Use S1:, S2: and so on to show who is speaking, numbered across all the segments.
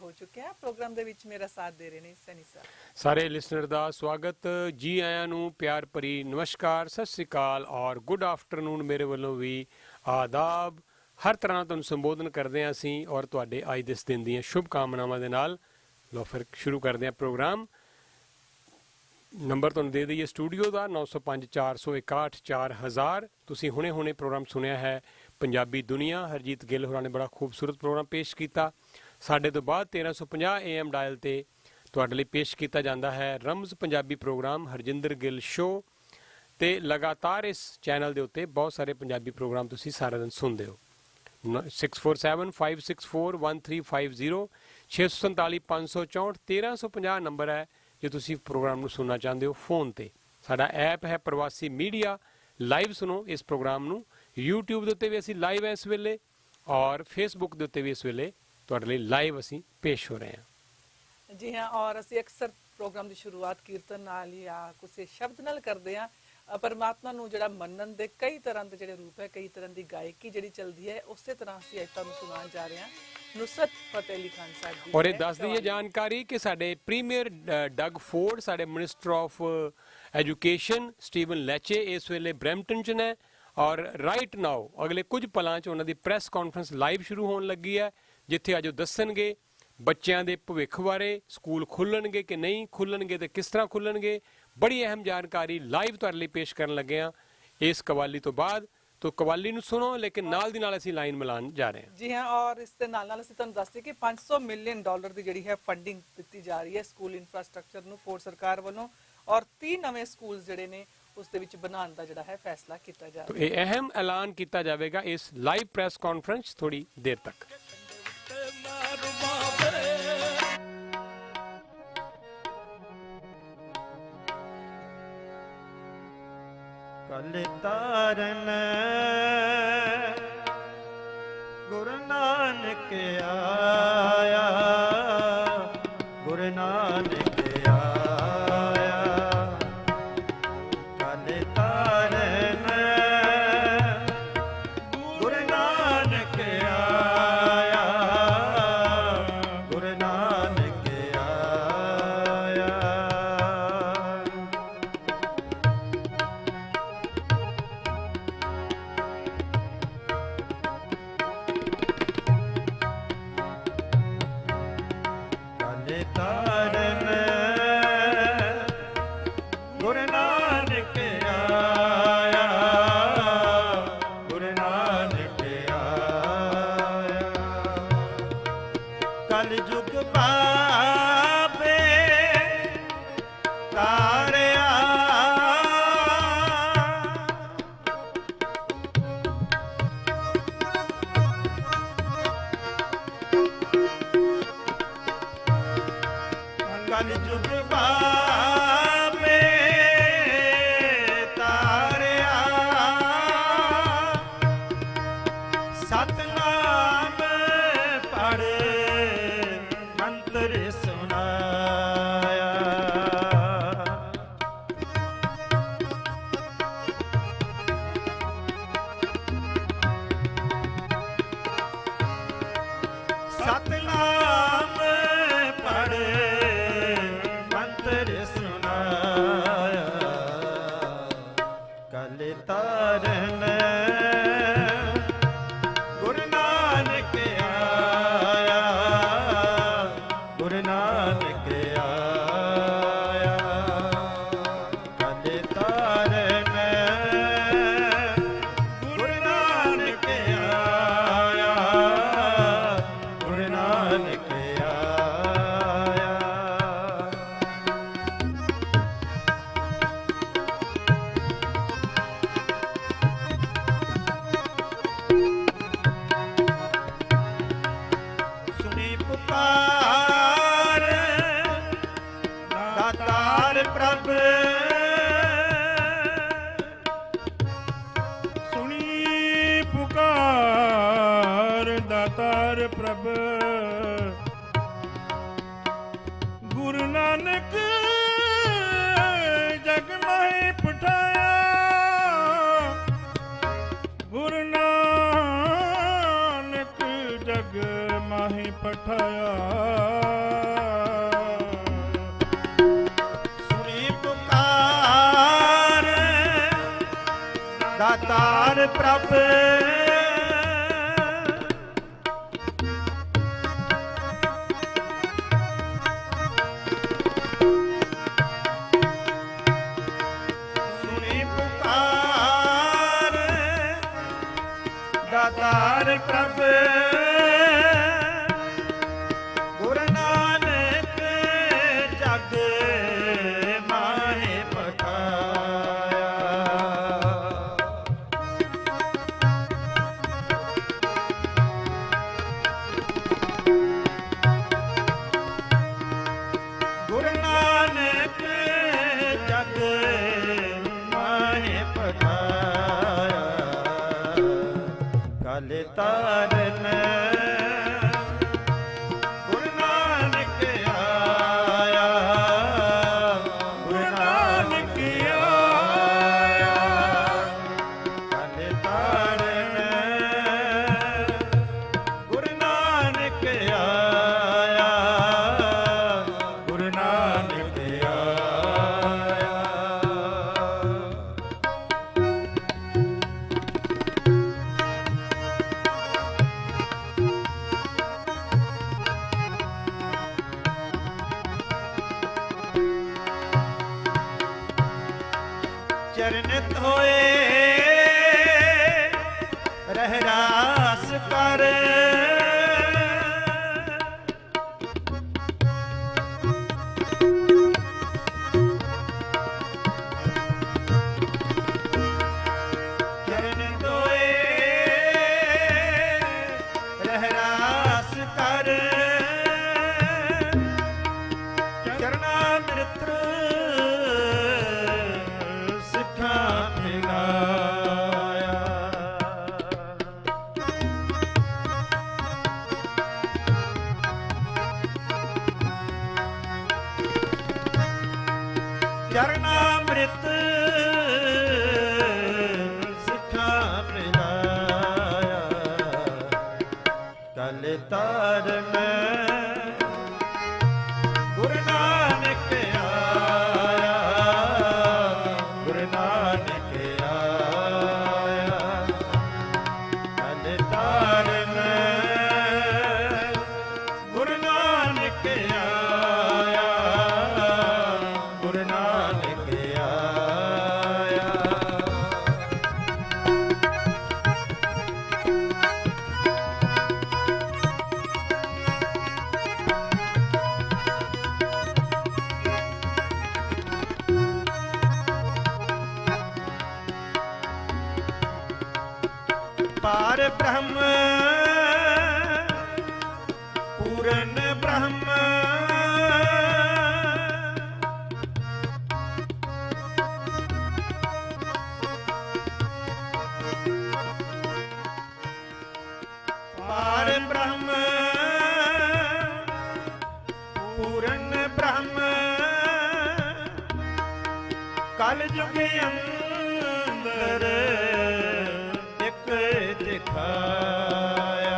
S1: ਹੋ ਚੁੱਕੇ ਹਾਂ। ਪ੍ਰੋਗਰਾਮ ਦੇ ਵਿੱਚ ਮੇਰਾ ਸਾਥ ਦੇ ਰਹੇ ਨੇ ਸਨੀ ਸਾਹਿਬ।
S2: ਸਾਰੇ ਲਿਸਨਰ ਦਾ ਸਵਾਗਤ ਜੀ ਆਇਆਂ ਨੂੰ, ਪਿਆਰ ਭਰੀ ਨਮਸਕਾਰ, ਸਤਿ ਸ੍ਰੀ ਅਕਾਲ ਔਰ ਗੁੱਡ ਆਫਟਰਨੂਨ ਮੇਰੇ ਵੱਲੋਂ ਵੀ ਆਦਾਬ। ਹਰ ਤਰ੍ਹਾਂ ਤੁਹਾਨੂੰ ਸੰਬੋਧਨ ਕਰਦੇ ਹਾਂ ਅਸੀਂ ਔਰ ਤੁਹਾਡੇ ਅੱਜ ਦੇ ਇਸ ਦਿਨ ਦੀਆਂ ਸ਼ੁਭ ਕਾਮਨਾਵਾਂ ਦੇ ਨਾਲ। ਲਓ ਫਿਰ ਸ਼ੁਰੂ ਕਰਦੇ ਹਾਂ ਪ੍ਰੋਗਰਾਮ। ਨੰਬਰ ਤੁਹਾਨੂੰ ਦੇ ਦਈਏ ਸਟੂਡੀਓ ਦਾ 905 461 4000। ਤੁਸੀਂ ਹੁਣੇ ਪ੍ਰੋਗਰਾਮ ਸੁਣਿਆ ਹੈ ਪੰਜਾਬੀ ਦੁਨੀਆ, ਹਰਜੀਤ ਗਿੱਲ ਹੋਰਾਂ ਨੇ ਬੜਾ ਖੂਬਸੂਰਤ ਪ੍ਰੋਗਰਾਮ ਪੇਸ਼ ਕੀਤਾ। ਸਾਡੇ ਤੋਂ ਬਾਅਦ 1350 AM ਡਾਇਲ 'ਤੇ ਤੁਹਾਡੇ ਲਈ ਪੇਸ਼ ਕੀਤਾ ਜਾਂਦਾ ਹੈ ਰਮਜ਼ ਪੰਜਾਬੀ ਪ੍ਰੋਗਰਾਮ ਹਰਜਿੰਦਰ ਗਿੱਲ ਸ਼ੋਅ। ਅਤੇ ਲਗਾਤਾਰ ਇਸ ਚੈਨਲ ਦੇ ਉੱਤੇ ਬਹੁਤ ਸਾਰੇ ਪੰਜਾਬੀ ਪ੍ਰੋਗਰਾਮ ਤੁਸੀਂ ਸਾਰਾ ਦਿਨ ਸੁਣਦੇ ਹੋ। 6475641350 647 564 1350 ਨੰਬਰ ਹੈ ਜੇ ਤੁਸੀਂ ਪ੍ਰੋਗਰਾਮ ਨੂੰ ਸੁਣਨਾ ਚਾਹੁੰਦੇ ਹੋ ਫੋਨ 'ਤੇ। ਸਾਡਾ ਐਪ ਹੈ ਪ੍ਰਵਾਸੀ ਮੀਡੀਆ। ਲਾਈਵ ਸੁਣੋ ਇਸ ਪ੍ਰੋਗਰਾਮ ਨੂੰ। YouTube ਦੇ ਉੱਤੇ ਵੀ ਅਸੀਂ ਲਾਈਵ ਹੈ ਇਸ ਵੇਲੇ ਔਰ ਫੇਸਬੁੱਕ ਦੇ ਉੱਤੇ ਵੀ ਇਸ ਵੇਲੇ ਤੁਹਾਡੇ ਲਈ ਲਾਈਵ ਅਸੀਂ ਪੇਸ਼ ਹੋ ਰਹੇ ਹਾਂ।
S1: ਜੀ ਹਾਂ, ਔਰ ਅਸੀਂ ਅਕਸਰ ਪ੍ਰੋਗਰਾਮ ਦੀ ਸ਼ੁਰੂਆਤ ਕੀਰਤਨ ਨਾਲ ਜਾਂ ਕਿਸੇ ਸ਼ਬਦ ਨਾਲ ਕਰਦੇ ਹਾਂ। ਪਰਮਾਤਮਾ ਨੂੰ ਜਿਹੜਾ ਮੰਨਣ ਦੇ ਕਈ ਤਰ੍ਹਾਂ ਦੇ ਜਿਹੜੇ ਰੂਪ ਹੈ, ਕਈ ਤਰ੍ਹਾਂ ਦੀ ਗਾਇਕੀ ਜਿਹੜੀ ਚੱਲਦੀ ਹੈ, ਉਸੇ ਤਰ੍ਹਾਂ ਅਸੀਂ ਅੱਜ ਤੁਹਾਨੂੰ ਸੁਣਾਉਣ ਜਾ ਰਹੇ ਹਾਂ ਨੁਸਰਤ ਫਤਿਹ ਅਲੀ ਖਾਨ ਸਾਹਿਬ ਦੀ।
S2: ਔਰ ਇਹ ਦੱਸ ਦਈਏ ਜਾਣਕਾਰੀ ਕਿ ਸਾਡੇ ਪ੍ਰੀਮੀਅਰ ਡਗ ਫੋਰਡ, ਸਾਡੇ ਮਿਨਿਸਟਰ ਆਫ ਐਜੂਕੇਸ਼ਨ ਸਟੀਵਨ ਲੈਚੇ ਇਸ ਵੇਲੇ ਬਰੈਂਪਟਨ 'ਚ ਨੇ ਔਰ ਰਾਈਟ ਨਾਓ ਅਗਲੇ ਕੁਝ ਪਲਾਂ 'ਚ ਉਹਨਾਂ ਦੀ ਪ੍ਰੈਸ ਕਾਨਫਰੰਸ ਲਾਈਵ ਸ਼ੁਰੂ ਹੋਣ ਲੱਗੀ ਹੈ, ਜਿੱਥੇ ਅੱਜ ਉਹ ਦੱਸਣਗੇ ਬੱਚਿਆਂ ਦੇ ਭਵਿੱਖ ਬਾਰੇ, ਸਕੂਲ ਖੁੱਲ੍ਹਣਗੇ ਕਿ ਨਹੀਂ ਖੁੱਲ੍ਹਣਗੇ ਅਤੇ ਕਿਸ ਤਰ੍ਹਾਂ ਖੁੱਲ੍ਹਣਗੇ। ਬੜੀ ਅਹਿਮ ਜਾਣਕਾਰੀ ਲਾਈਵ ਤੁਹਾਡੇ ਲਈ ਪੇਸ਼ ਕਰਨ ਲੱਗੇ ਹਾਂ ਇਸ ਕਵਾਲੀ ਤੋਂ ਬਾਅਦ। ਤੋ ਕਵਾਲੀ ਨੂੰ ਸੁਣੋ, ਲੇਕਿਨ ਨਾਲ ਦੀ ਨਾਲ ਅਸੀਂ ਲਾਈਨ ਮਿਲਾਉਣ ਜਾ ਰਹੇ ਹਾਂ।
S1: ਜੀ ਹਾਂ, ਔਰ ਇਸ ਦੇ ਨਾਲ ਅਸੀਂ ਤੁਹਾਨੂੰ ਦੱਸਦੇ ਕਿ $500 ਮਿਲੀਅਨ ਦੀ ਜਿਹੜੀ ਹੈ ਫੰਡਿੰਗ ਦਿੱਤੀ ਜਾ ਰਹੀ ਹੈ ਸਕੂਲ ਇਨਫਰਾਸਟ੍ਰਕਚਰ ਨੂੰ ਫੋਰਡ ਸਰਕਾਰ ਵੱਲੋਂ, ਔਰ 30 ਨਵੇਂ ਸਕੂਲ ਜਿਹੜੇ ਨੇ ਉਸ ਦੇ ਵਿੱਚ ਬਣਾਉਣ ਦਾ ਜਿਹੜਾ ਹੈ ਫੈਸਲਾ ਕੀਤਾ ਜਾ ਰਿਹਾ ਹੈ।
S2: ਇਹ ਅਹਿਮ ਐਲਾਨ ਕੀਤਾ ਜਾਵੇਗਾ ਇਸ ਲਾਈਵ ਪ੍ਰੈਸ ਕਾਨਫਰੰਸ ਥੋੜੀ ਦੇਰ ਤੱਕ।
S3: ਕਲ ਤਾਰਨ ਗੁਰੂ ਨਾਨਕ ਆਇਆ, ਗੁਰੂ ਨਾਨਕ ਆਇਆ। ਕਲ ਤਾਰਨ ਗੁਰੂ ਨਾਨਕ ਆਇਆ, ਗੁਰੂ ਨਾਨਕ ਆਇਆ। ਤਾਰਨ ਗੁਰੂ ਨਾਨਕ ਆਇਆ, ਗੁਰੂ ਨਾਨਕ ਆਇਆ। ਕਲ ਯੁਗ ਪਾਪੇ ਤਾਰਿਆ, ਕਲ ਯੁਗ ਪਾਪੇ ਤਾਰਿਆ। ਸਤਨਾਮ ਪੜ੍ਹ ਮੰਤਰ ਸੁਨਾਇਆ। ਸਤਨਾਮ ਪੜ੍ਹ ਮੰਤਰ ਸੁਨਾਇਆ। ਕਲ ਤਾਰਨ ਗੁਰੂ ਨਾਨਕ ਆਇਆ, ਗੁਰੂ ਨਾਨਕ ਆਇਆ। ਕਲ ਤਾਰਨ ਗੁਰੂ ਨਾਨਕ ਆਇਆ, ਗੁਰੂ ਨਾਨਕ ਆਇਆ। ਸੁਣੀ ਪੁਕਾਰ ਦਾਤਾਰ ਪ੍ਰਭ,
S4: ਸੁਣੀ ਪੁਕਾਰ ਦਾਤਾਰ ਪ੍ਰਭ। ਗੁਰੂ ਨਾਨਕ ਜਗ ਮਾਹੀ ਪਠਾਇਆ, ਗੁਰੂ ਨਾਨਕ ਜਗ ਮਾਹੀ ਪਠਾਇਆ।
S3: ਦਾਤਾਰ ਪ੍ਰਭ ਸੁਣੀ ਪੁਕਾਰ ਦਾਤਾਰ ਪ੍ਰਭ ਗੁਰੂ ਨਾਨਕ ਜਗ ਮਾਹੇ ਪਠਾਇਆ ਗੁਰੂ ਨਾਨਕ ਜਗ ਮਾਹੇ ਪਠਾਇਆ ਕਲ ਤਾਰਨ ਗੁਰੂ ਨਾਨਕ ਆਇਆ ਗੁਰੂ ਨਾਨਕ ਆਇਆ ਕਲ ਤਾਰਨ ਗੁਰੂ ਨਾਨਕ ਆਇਆ ਗੁਰੂ ਨਾਨਕ ਆਇਆ ਚਰਨਿਤ ਹੋਏ ਰਹਿ ਰਾਸ ਕਰ ਚਰਨਿਤ ਹੋਏ ਰਹਿ ਰਾਸ ਕਰ ਚਰਨਾ ਮਿਰਤਰ ਸਿੱਖਾ ਮਿਲਾਇਆ ਚਰਨਾਮ੍ਰਿਤ ਸਿੱਖਾ ਮਿਲਾਇਆ ਕਲ ਤਾਰਨ ਗੁਰੂ ਨਾਨਕ ਆਇਆ ਗੁਰੂ ਨਾਨਕ ਆਇਆ ਕਲ ਤਾਰਨ ਗੁਰੂ ਨਾਨਕ ਆਇਆ ਗੁਰੂ ਨਾਨਕ ਆਇਆ ਪਾਰ ਬ੍ਰਹਮ ਪੂਰਨ ਬ੍ਰਹਮ ਪਾਰ ਬ੍ਰਹਮ ਪੂਰਨ ਬ੍ਰਹਮ ਕਲ ਯੁਗ ਅੰਦਰ ਇੱਕ ਦਿਖਾਇਆ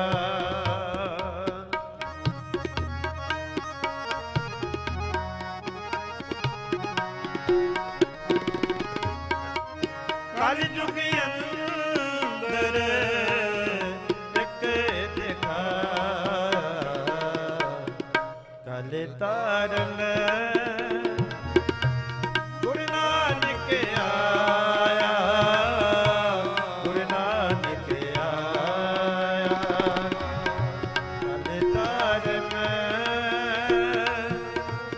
S3: ਕਲ ਯੁਗ ਅੰਦਰ ਇੱਕ ਦਿਖਾਇਆ ਕਲ ਤਾਰਨ ਗੁਰੂ ਨਾਨਕ ਆਇਆ ਗੁਰੂ ਨਾਨਕ ਆਇਆ ਕਲ ਤਾਰਨ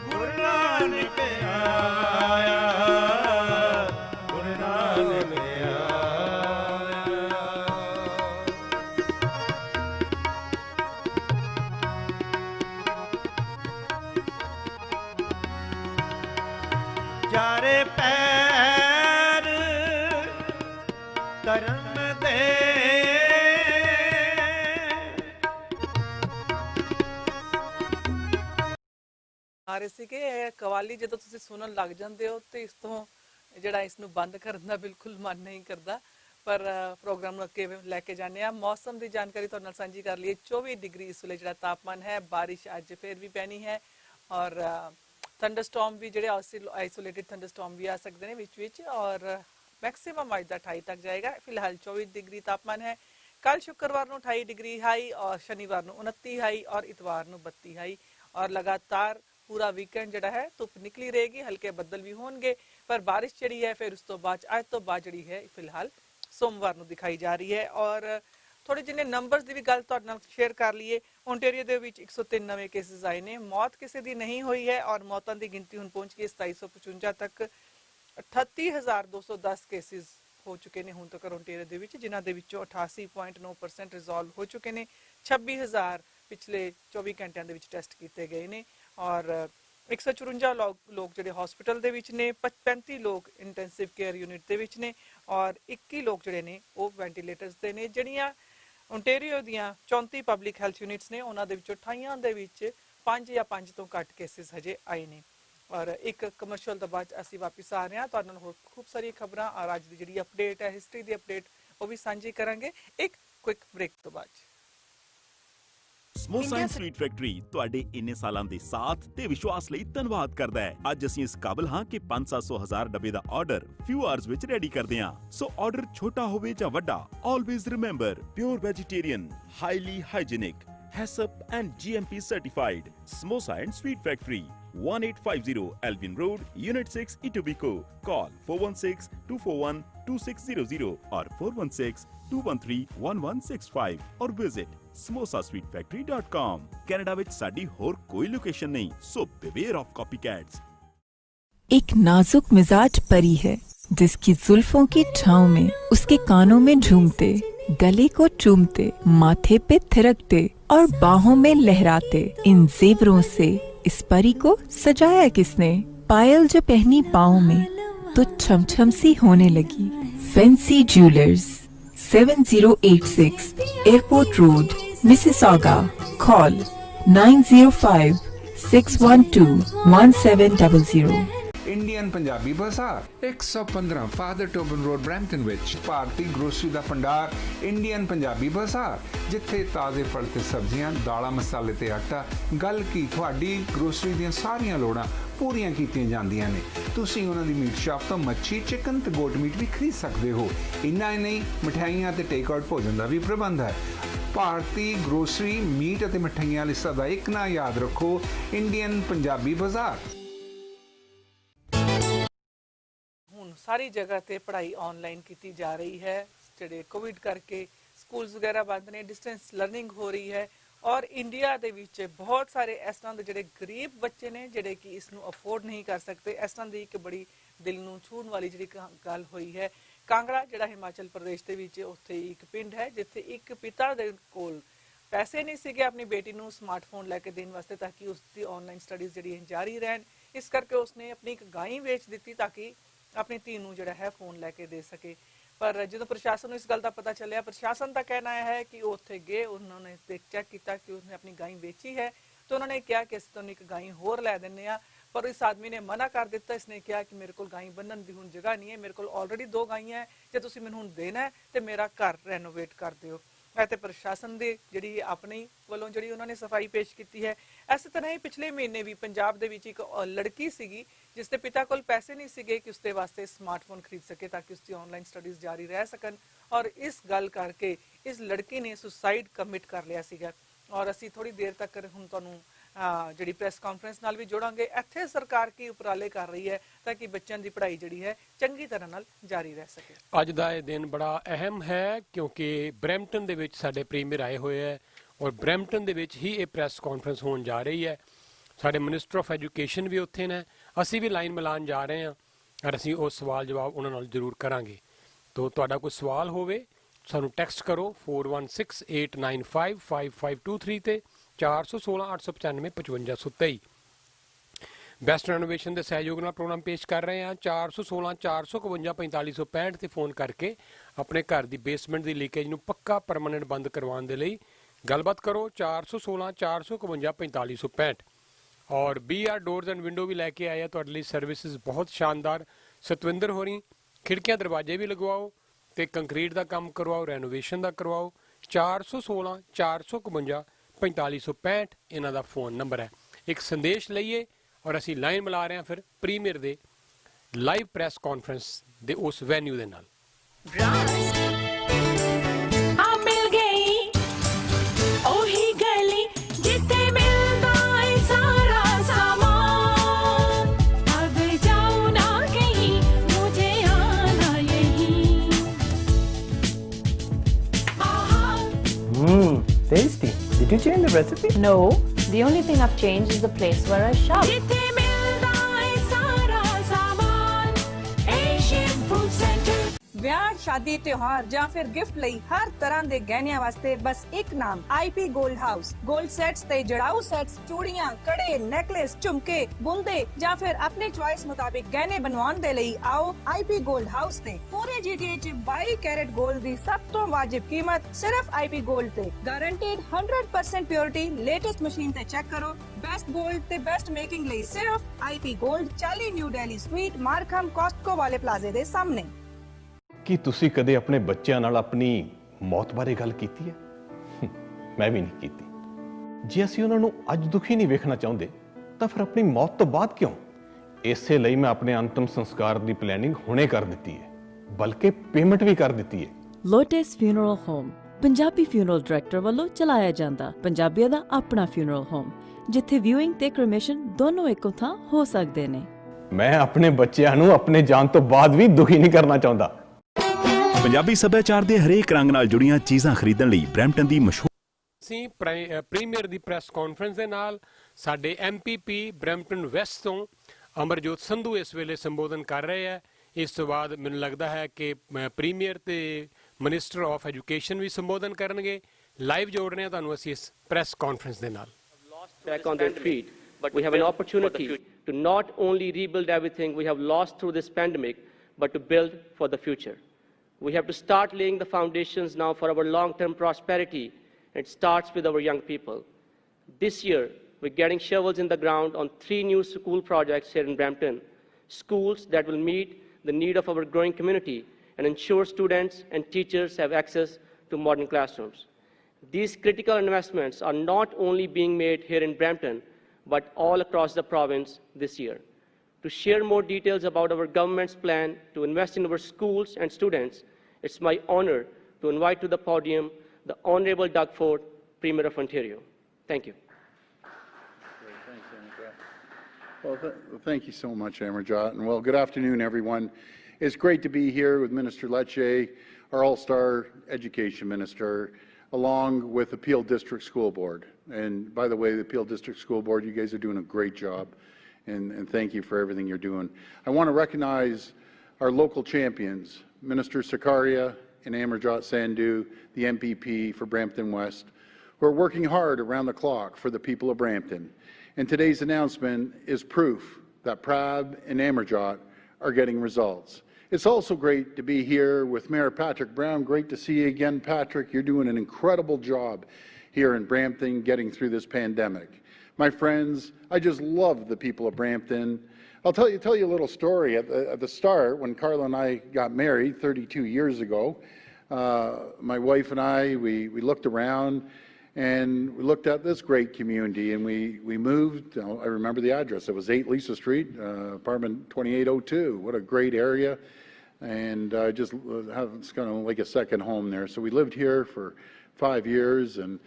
S3: ਗੁਰੂ ਨਾਨਕ ਆਇਆ ਗੁਰੂ ਨਾਨਕ ਆਇਆ ਚਾਰੇ ਪੈਰ ਧਰਮ ਦੇ
S1: ਆ ਰਹੇ ਸੀ ਕਿ ਇਹ ਕਵਾਲੀ ਜਦੋਂ ਤੁਸੀਂ ਸੁਣਨ ਲੱਗ ਜਾਂਦੇ ਹੋ ਤੇ ਇਸ ਤੋਂ ਜਿਹੜਾ ਇਸ ਨੂੰ ਬੰਦ ਕਰਨ ਦਾ ਬਿਲਕੁਲ ਮਨ ਨਹੀਂ ਕਰਦਾ ਪਰ ਪ੍ਰੋਗਰਾਮ ਨੂੰ ਅੱਗੇ ਲੈ ਕੇ ਜਾਂਦੇ ਆ ਮੌਸਮ ਦੀ ਜਾਣਕਾਰੀ ਤੁਹਾਡੇ ਨਾਲ ਸਾਂਝੀ ਕਰ ਲਈਏ 24 ਡਿਗਰੀ ਇਸ ਵੇਲੇ ਜਿਹੜਾ ਤਾਪਮਾਨ ਹੈ ਬਾਰਿਸ਼ ਅੱਜ ਫਿਰ ਵੀ ਪੈਣੀ ਹੈ ਔਰ ਥੰਡਰਸਟਾਰਮ ਵੀ ਜਿਹੜੇ ਆਈਸੋਲੇਟਿਡ ਥੰਡਰਸਟਾਰਮ ਵੀ ਆ ਸਕਦੇ ਨੇ ਵਿੱਚ ਔਰ मैक्सिमम अज का 28 तक जाएगा। फिलहाल 24 डिग्री तापमान है। कल शुक्रवार को 28 डिग्री हाई और शनिवार को 29 हाई और इतवार को 32 हाई। और लगातार पूरा वीकेंड जड़ा है धुप निकली रहेगी, हल्के बदल भी होंगे, पर बारिश जी है फिर उस तो बाद अज तो बाद जी है फिलहाल सोमवार को दिखाई जा रही है। और थोड़े जिन्हें नंबर्स की भी गल शेयर कर लीए। ओंटेरियो के 103 नवे केसिस आए हैं, मौत किसी की नहीं हुई है और मौतों की गिनती हुण पहुंच गई 2755 तक। 38,210 केसिस हो चुके हैं हुण तक ओंटेरियो दे विच, जिन्हां दे विचों 88.9% रिजॉल्व हो चुके हैं। 26,000 पिछले 24 घंटिया के टैसट किए गए हैं और 154 लोग जोड़े हॉस्पिटल दे विच ने, 35 लोग इंटेंसिव केयर यूनिट दे विच ने और 21 लोग जोड़े ने वो वेंटिलेटर्स दे ने। जड़ियां ओंटेरियो दियां 34 पब्लिक हैल्थ यूनिट्स ने, उन्हां दे विचों 28 दे विच 5 या 5 तो घट केसिस हजे आए ने। और एक कमर्शियल तो बाद असीं वापस आ रहे हैं, तुहाडे नाल होर खूब सारी खबरां और अज दी जिहड़ी अपडेट है हिस्टरी दी अपडेट वो भी सांझी करांगे एक क्विक ब्रेक तो बाद।
S5: ਸਮੋਸਾ ਐਂਡ ਸਵੀਟ ਫੈਕਟਰੀ ਤੁਹਾਡੇ ਇੰਨੇ ਸਾਲਾਂ ਦੇ ਸਾਥ ਤੇ ਵਿਸ਼ਵਾਸ ਲਈ ਧੰਨਵਾਦ ਕਰਦਾ ਹੈ। ਅੱਜ ਅਸੀਂ ਇਸ ਕਾਬਲ ਹਾਂ ਕਿ 500-1000 ਡੱਬੇ ਦਾ ਆਰਡਰ ਫਿਊ ਆਵਰਸ ਵਿੱਚ ਰੈਡੀ ਕਰਦੇ ਹਾਂ। ਸੋ ਆਰਡਰ ਛੋਟਾ ਹੋਵੇ ਜਾਂ ਵੱਡਾ, always remember pure vegetarian, highly hygienic, HACCP and GMP certified. Samosa and Sweet Factory, 1850 Albion Road, Unit 6, Etobicoke. Call 416-241-2600 or 416-213-1165 or visit samosasweetfactory.com. Canada ਵਿੱਚ ਸਾਡੀ ਹੋਰ ਕੋਈ ਲੋਕੇਸ਼ਨ ਨਹੀਂ, so beware of copycats.
S6: एक नाजुक मिजाज परी है जिसकी जुल्फों की छांव में उसके कानों में झूमते, गले को चूमते, माथे पे थिरकते और बाहों में लहराते इन जेवरों से इस परी को सजाया किसने? पायल जो पहनी पाँव में तो छमछम सी होने लगी। Fancy jewellers, 7086 airport road, Mississauga. Call 905-612-1700।
S7: Indian Punjabi बाजार 115 फादर टोबन रोड ब्रैम्पटन विच भारती ग्रोसरी दा भंडार इंडियन पंजाबी बाजार, जिथे ताज़े फल ते सब्जियां, दालां, मसाले ते आटा, गल की तुहाडी ग्रोसरी दीयां सारियां लोड़ां पूरीआं कीतीआं जांदियां ने। तुसीं उन्हां दी मीट शॉप तो मच्छी, चिकन ते गोट मीट भी खरीद सकदे हो। इन्ना ही नहीं, मिठाइयां ते टेक आउट भोजन दा भी प्रबंध है। भारती ग्रोसरी मीट ते मिठाइयां वाली सदा एक ना याद रखो, इंडियन पंजाबी बाजार।
S1: सारी जगह ते पढ़ाई ऑनलाइन की जा रही है, जेडे कोविड करके स्कूल्स वगैरह बंद ने, डिस्टेंस लर्निंग हो रही है और इंडिया दे विच बहुत सारे इस तरह के जेडे गरीब बच्चे ने जेडे कि इसनू अफोर्ड नहीं कर सकते। इस तरह की एक बड़ी दिल नू छूण वाली जी गल हुई है। कांगड़ा जिहड़ा हिमाचल प्रदेश के विच उत्थे एक पिंड है जिथे एक पिता दे कोल पैसे नहीं सीगे अपनी बेटी नू स्मार्टफोन लैके देने वास्ते ताकि उसकी ऑनलाइन स्टडीज़ जिहड़ी जारी रहन। इस करके उसने अपनी एक गाय वेच दी ताकि अपनी धी नू जिहड़ा है फोन लैके दे सके। पर जो प्रशासन को इस गल का पता चलिया, प्रशासन का कहना है कि वो उत्थे गए, उन्होंने चेक किया कि उसने अपनी गाय बेची है तो उन्होंने कहा कि असं तुहानू एक गाय होर लै दिंदे आ। पर इस आदमी ने मना कर दिता। इसने कहा कि मेरे को गाय बन्नण की हुण जगह नहीं है, मेरे को ऑलरेडी 2 गायें है, जो तुसीं मैनूं हुण देना है तो मेरा घर रेनोवेट कर दिओ। ते प्रशासन की जिहड़ी अपनी वालों जिहड़ी उन्होंने सफाई पेश की है। इस तरह ही पिछले महीने भी पंजाब दे विच एक लड़की सीगी जिसके पिता कोल पैसे नहीं सीगे कि उसके वास्ते स्मार्टफोन खरीद सके ताकि उसकी ऑनलाइन स्टडीज़ जारी रह सकन और इस गल करके इस लड़की ने सुसाइड कमिट कर लिया सीगा। और असी थोड़ी देर तक हुण तुहानूं जिहड़ी प्रेस कॉन्फ्रेंस नाल भी जोड़ांगे। इत्थे सरकार की उपराले कर रही है ताकि बच्चों की पढ़ाई जिहड़ी है चंगी तरह नाल जारी रह सके।
S2: ਅੱਜ ਦਾ ਇਹ ਦਿਨ ਬੜਾ ਅਹਿਮ ਹੈ ਕਿਉਂਕਿ ਬਰੈਂਪਟਨ ਦੇ ਵਿੱਚ ਸਾਡੇ ਪ੍ਰੀਮੀਅਰ ਆਏ ਹੋਏ ਹੈ ਔਰ ਬਰੈਂਪਟਨ ਦੇ ਵਿੱਚ ਹੀ ਇਹ ਪ੍ਰੈਸ ਕਾਨਫਰੰਸ ਹੋਣ ਜਾ ਰਹੀ ਹੈ। ਸਾਡੇ ਮਿਨਿਸਟਰ ਆਫ ਐਜੂਕੇਸ਼ਨ ਵੀ ਉੱਥੇ ਨੇ, ਅਸੀਂ ਵੀ ਲਾਈਨ ਮਿਲਾਉਣ ਜਾ ਰਹੇ ਹਾਂ ਔਰ ਅਸੀਂ ਉਹ ਸਵਾਲ ਜਵਾਬ ਉਹਨਾਂ ਨਾਲ ਜ਼ਰੂਰ ਕਰਾਂਗੇ। ਤੋ ਤੁਹਾਡਾ ਕੋਈ ਸਵਾਲ ਹੋਵੇ ਸਾਨੂੰ ਟੈਕਸਟ ਕਰੋ 4168955523 ਤੇ 416-895-5523। ਬੈਸਟ ਰੈਨੋਵੇਸ਼ਨ ਦੇ ਸਹਿਯੋਗ ਨਾਲ ਪ੍ਰੋਗਰਾਮ ਪੇਸ਼ ਕਰ ਰਹੇ ਹਾਂ। 416-455-4565 ਤੇ ਫੋਨ ਕਰਕੇ ਆਪਣੇ ਘਰ ਦੀ ਬੇਸਮੈਂਟ ਦੀ ਲੀਕੇਜ ਨੂੰ ਪੱਕਾ ਪਰਮਾਨੈਂਟ ਬੰਦ ਕਰਵਾਉਣ ਦੇ ਲਈ ਗੱਲਬਾਤ ਕਰੋ 416-455-4565। ਔਰ BR ਡੋਰਸ ਐਂਡ ਵਿੰਡੋ ਵੀ ਲੈ ਕੇ ਆਏ ਆ ਤੁਹਾਡੇ ਲਈ ਸਰਵਿਸਿਜ਼ ਬਹੁਤ ਸ਼ਾਨਦਾਰ। ਸਤਵਿੰਦਰ ਹੋਰੀ ਖਿੜਕੀਆਂ ਦਰਵਾਜ਼ੇ ਵੀ ਲਗਵਾਓ ਤੇ ਕੰਕਰੀਟ ਦਾ ਕੰਮ ਕਰਵਾਓ, ਰੈਨੋਵੇਸ਼ਨ ਦਾ ਕਰਵਾਓ। 416-455-4565 ਇਹਨਾਂ ਦਾ ਫੋਨ ਨੰਬਰ ਹੈ। ਇੱਕ ਸੰਦੇਸ਼ ਲਈਏ ਔਰ ਅਸੀਂ ਲਾਈਨ ਮਿਲਾ ਰਹੇ ਹਾਂ ਫਿਰ ਪ੍ਰੀਮੀਅਰ ਦੇ ਲਾਈਵ ਪ੍ਰੈਸ ਕਾਨਫਰੰਸ ਦੇ ਉਸ ਵੈਨਿਊ ਦੇ ਨਾਲ।
S8: ਮਿਲ ਗਈ ਉਹੀ ਗਲੀ ਜਿੱਥੇ ਮਿਲਦਾ ਏ ਸਾਰਾ ਸਾਮਾਨ, ਅਬ ਜਾਉ ਨਾ ਕਹੀਂ ਮੁਝੇ ਆਨਾ ਯਹੀਂ।
S9: Tasty. Did you change the recipe?
S10: No, the only thing I've changed is the place where I shop.
S8: ਜਿੱਥੇ ਮਿਲਦਾ ਏ ਸਾਰਾ ਸਾਮਾਨ, Asian Food Center।
S11: ਵਿਆਹ, ਸ਼ਾਦੀ, ਤਿਉਹਾਰ ਜਾਂ ਫਿਰ ਗਿਫਟ ਲਈ ਹਰ ਤਰ੍ਹਾਂ ਦੇ ਗਹਿਣਿਆਂ ਵਾਸਤੇ ਬਸ ਇੱਕ ਨਾਮ IP gold house. Gold sets ਤੇ ਜੜਾਊ ਸੈਟਸ, ਚੂੜੀਆਂ, ਕੜੇ, ਨੈਕਲੇਸ, ਝੁਮਕੇ, ਬੁੰਦੇ ਜਾਂ ਫਿਰ ਆਪਣੀ ਚੁਆਇਸ ਮੁਤਾਬਿਕ ਗਹਿਣੇ ਬਣਵਾਉਣ ਦੇ ਲਈ ਆਓ IP ਗੋਲਡ ਹਾਊਸ ਤੇ। ਪੂਰੇ GTA 'ਚ 22 ਕੈਰਟ 골ਡ ਦੀ ਸਭ ਤੋਂ ਵਾਜਿਬ ਕੀਮਤ ਸਿਰਫ IP ਗੋਲਡ ਤੇ। ਗਾਰੰਟੀਡ 100% ਪਿਓਰਿਟੀ, ਲੇਟੈਸਟ ਮਸ਼ੀਨ ਤੇ ਚੈੱਕ ਕਰੋ। ਬੈਸਟ 골ਡ ਤੇ ਬੈਸਟ ਮੇਕਿੰਗ ਲਈ ਸਿਰਫ IP gold, 40 new Delhi sweet, Markham, Costco ਵਾਲੇ ਪਲਾਜ਼ੇ ਦੇ ਸਾਹਮਣੇ।
S12: ਕੀ ਤੁਸੀਂ ਕਦੇ ਆਪਣੇ ਬੱਚਿਆਂ ਨਾਲ ਆਪਣੀ ਮੌਤ ਬਾਰੇ ਗੱਲ ਕੀਤੀ ਹੈ? ਮੈਂ ਵੀ ਨਹੀਂ ਕੀਤੀ। ਜੇ ਅਸੀਂ ਉਹਨਾਂ ਨੂੰ ਅੱਜ ਦੁਖੀ ਨਹੀਂ ਵੇਖਣਾ ਚਾਹੁੰਦੇ ਤਾਂ ਫਿਰ ਆਪਣੀ ਮੌਤ ਤੋਂ ਬਾਅਦ ਕਿਉਂ? ਇਸੇ ਲਈ ਮੈਂ ਆਪਣੇ ਅੰਤਮ ਸੰਸਕਾਰ ਦੀ ਪਲੈਨਿੰਗ ਹੁਣੇ ਕਰ ਦਿੱਤੀ ਹੈ, ਬਲਕਿ ਪੇਮੈਂਟ ਵੀ ਕਰ ਦਿੱਤੀ ਹੈ।
S13: Lotus funeral home Punjabi funeral director ਵੱਲੋਂ ਚਲਾਇਆ ਜਾਂਦਾ ਪੰਜਾਬੀਆਂ ਦਾ ਆਪਣਾ ਫਿਊਨਰਲ ਹੋਮ, ਜਿੱਥੇ ਵਿਊਇੰਗ ਤੇ ਕ੍ਰਿਮੇਸ਼ਨ ਦੋਨੋਂ ਇੱਕੋ ਥਾਂ ਹੋ ਸਕਦੇ ਨੇ।
S12: ਮੈਂ ਆਪਣੇ ਬੱਚਿਆਂ ਨੂੰ ਆਪਣੇ ਜਾਣ ਤੋਂ ਬਾਅਦ ਵੀ ਦੁਖੀ ਨਹੀਂ ਕਰਨਾ ਚਾਹੁੰਦਾ।
S5: ਪੰਜਾਬੀ ਸੱਭਿਆਚਾਰ ਦੇ ਹਰੇਕ ਰੰਗ ਨਾਲ ਜੁੜੀਆਂ ਚੀਜ਼ਾਂ ਖਰੀਦਣ ਲਈ ਬਰੈਂਪਟਨ ਦੀ ਮਸ਼ਹੂਰ
S2: ਅਸੀਂ ਪ੍ਰੀਮੀਅਰ ਦੀ ਪ੍ਰੈਸ ਕਾਨਫਰੰਸ ਦੇ ਨਾਲ ਸਾਡੇ MPP ਬਰੈਂਪਟਨ ਵੈਸਟ ਤੋਂ ਅਮਰਜੋਤ ਸੰਧੂ ਇਸ ਵੇਲੇ ਸੰਬੋਧਨ ਕਰ ਰਹੇ ਹੈ। ਇਸ ਤੋਂ ਬਾਅਦ ਮੈਨੂੰ ਲੱਗਦਾ ਹੈ ਕਿ ਪ੍ਰੀਮੀਅਰ ਤੇ ਮਿਨਿਸਟਰ ਆਫ ਐਜੂਕੇਸ਼ਨ ਵੀ ਸੰਬੋਧਨ ਕਰਨਗੇ। ਲਾਈਵ ਜੋੜ ਰਹੇ ਹਾਂ ਤੁਹਾਨੂੰ ਅਸੀਂ ਇਸ ਪ੍ਰੈਸ ਕਾਨਫਰੰਸ ਦੇ ਨਾਲ।
S14: Back on their feet, but we have an opportunity to not only rebuild everything we have lost through this pandemic, but to build for the future. We have to start laying the foundations now for our long-term prosperity. It starts with our young people. This year, we're getting shovels in the ground on 3 new school projects here in Brampton, schools that will meet the need of our growing community and ensure students and teachers have access to modern classrooms. These critical investments are not only being made here in Brampton, but all across the province this year. To share more details about our government's plan to invest in our schools and students, it's my honor to invite to the podium the Honorable Doug Ford, Premier of Ontario. Thank you.
S15: Well, thank you so much, Amarjot. And well, good afternoon, everyone. It's great to be here with Minister Lecce, our all-star education minister, along with the Peel District School Board. And by the way, the Peel District School Board, you guys are doing a great job. And thank you for everything you're doing. I want to recognize our local champions, Minister Sakaria and Amarjot Sandhu, the MPP for Brampton West, who are working hard around the clock for the people of Brampton. And today's announcement is proof that Prab and Amarjot are getting results. It's also great to be here with Mayor Patrick Brown. Great to see you again, Patrick. You're doing an incredible job here in Brampton getting through this pandemic. My friends, I just love the people of Brampton. I'll tell you a little story. At the start, when Carla and I got married 32 years ago, my wife and I, we looked around and we looked at this great community, and we moved. I remember the address. It was 8 Lisa Street, apartment 2802. What a great area. And just it's kind of like a second home there. So we lived here for 5 years, and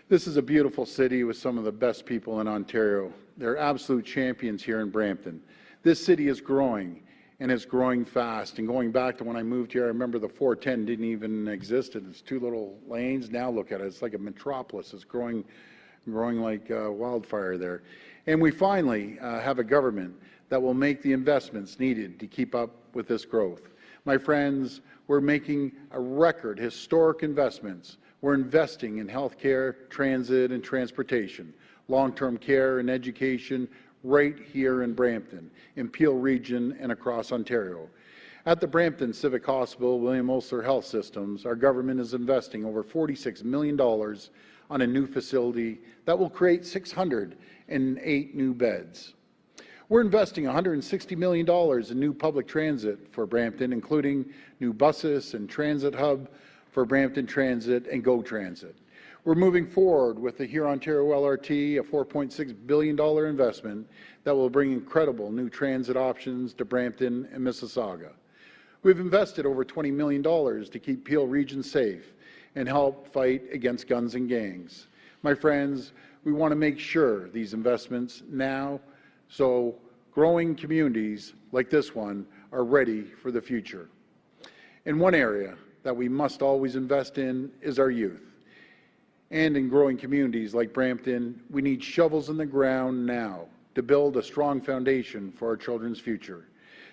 S15: this is a beautiful city with some of the best people in Ontario. They're absolute champions here in Brampton. This city is growing, and it's growing fast. And going back to when I moved here, I remember the 410 didn't even exist. It's 2 little lanes. Now look at it. It's like a metropolis. It's growing like wildfire there. And we finally have a government that will make the investments needed to keep up with this growth. My friends, we're making a record historic investments. We're investing in healthcare, transit, and transportation, long-term care and education right here in Brampton, in Peel Region, and across Ontario. At the Brampton Civic Hospital, William Osler Health Systems, our government is investing over $46 million on a new facility that will create 608 new beds. We're investing $160 million in new public transit for Brampton, including new buses and transit hub for Brampton Transit and Go Transit. We're moving forward with the Here Ontario LRT, a $4.6 billion investment that will bring incredible new transit options to Brampton and Mississauga. We've invested over $20 million to keep Peel Region safe and help fight against guns and gangs. My friends, we want to make sure these investments now, so growing communities like this one are ready for the future. And one area that we must always invest in is our youth. And in growing communities like Brampton, we need shovels in the ground now to build a strong foundation for our children's future.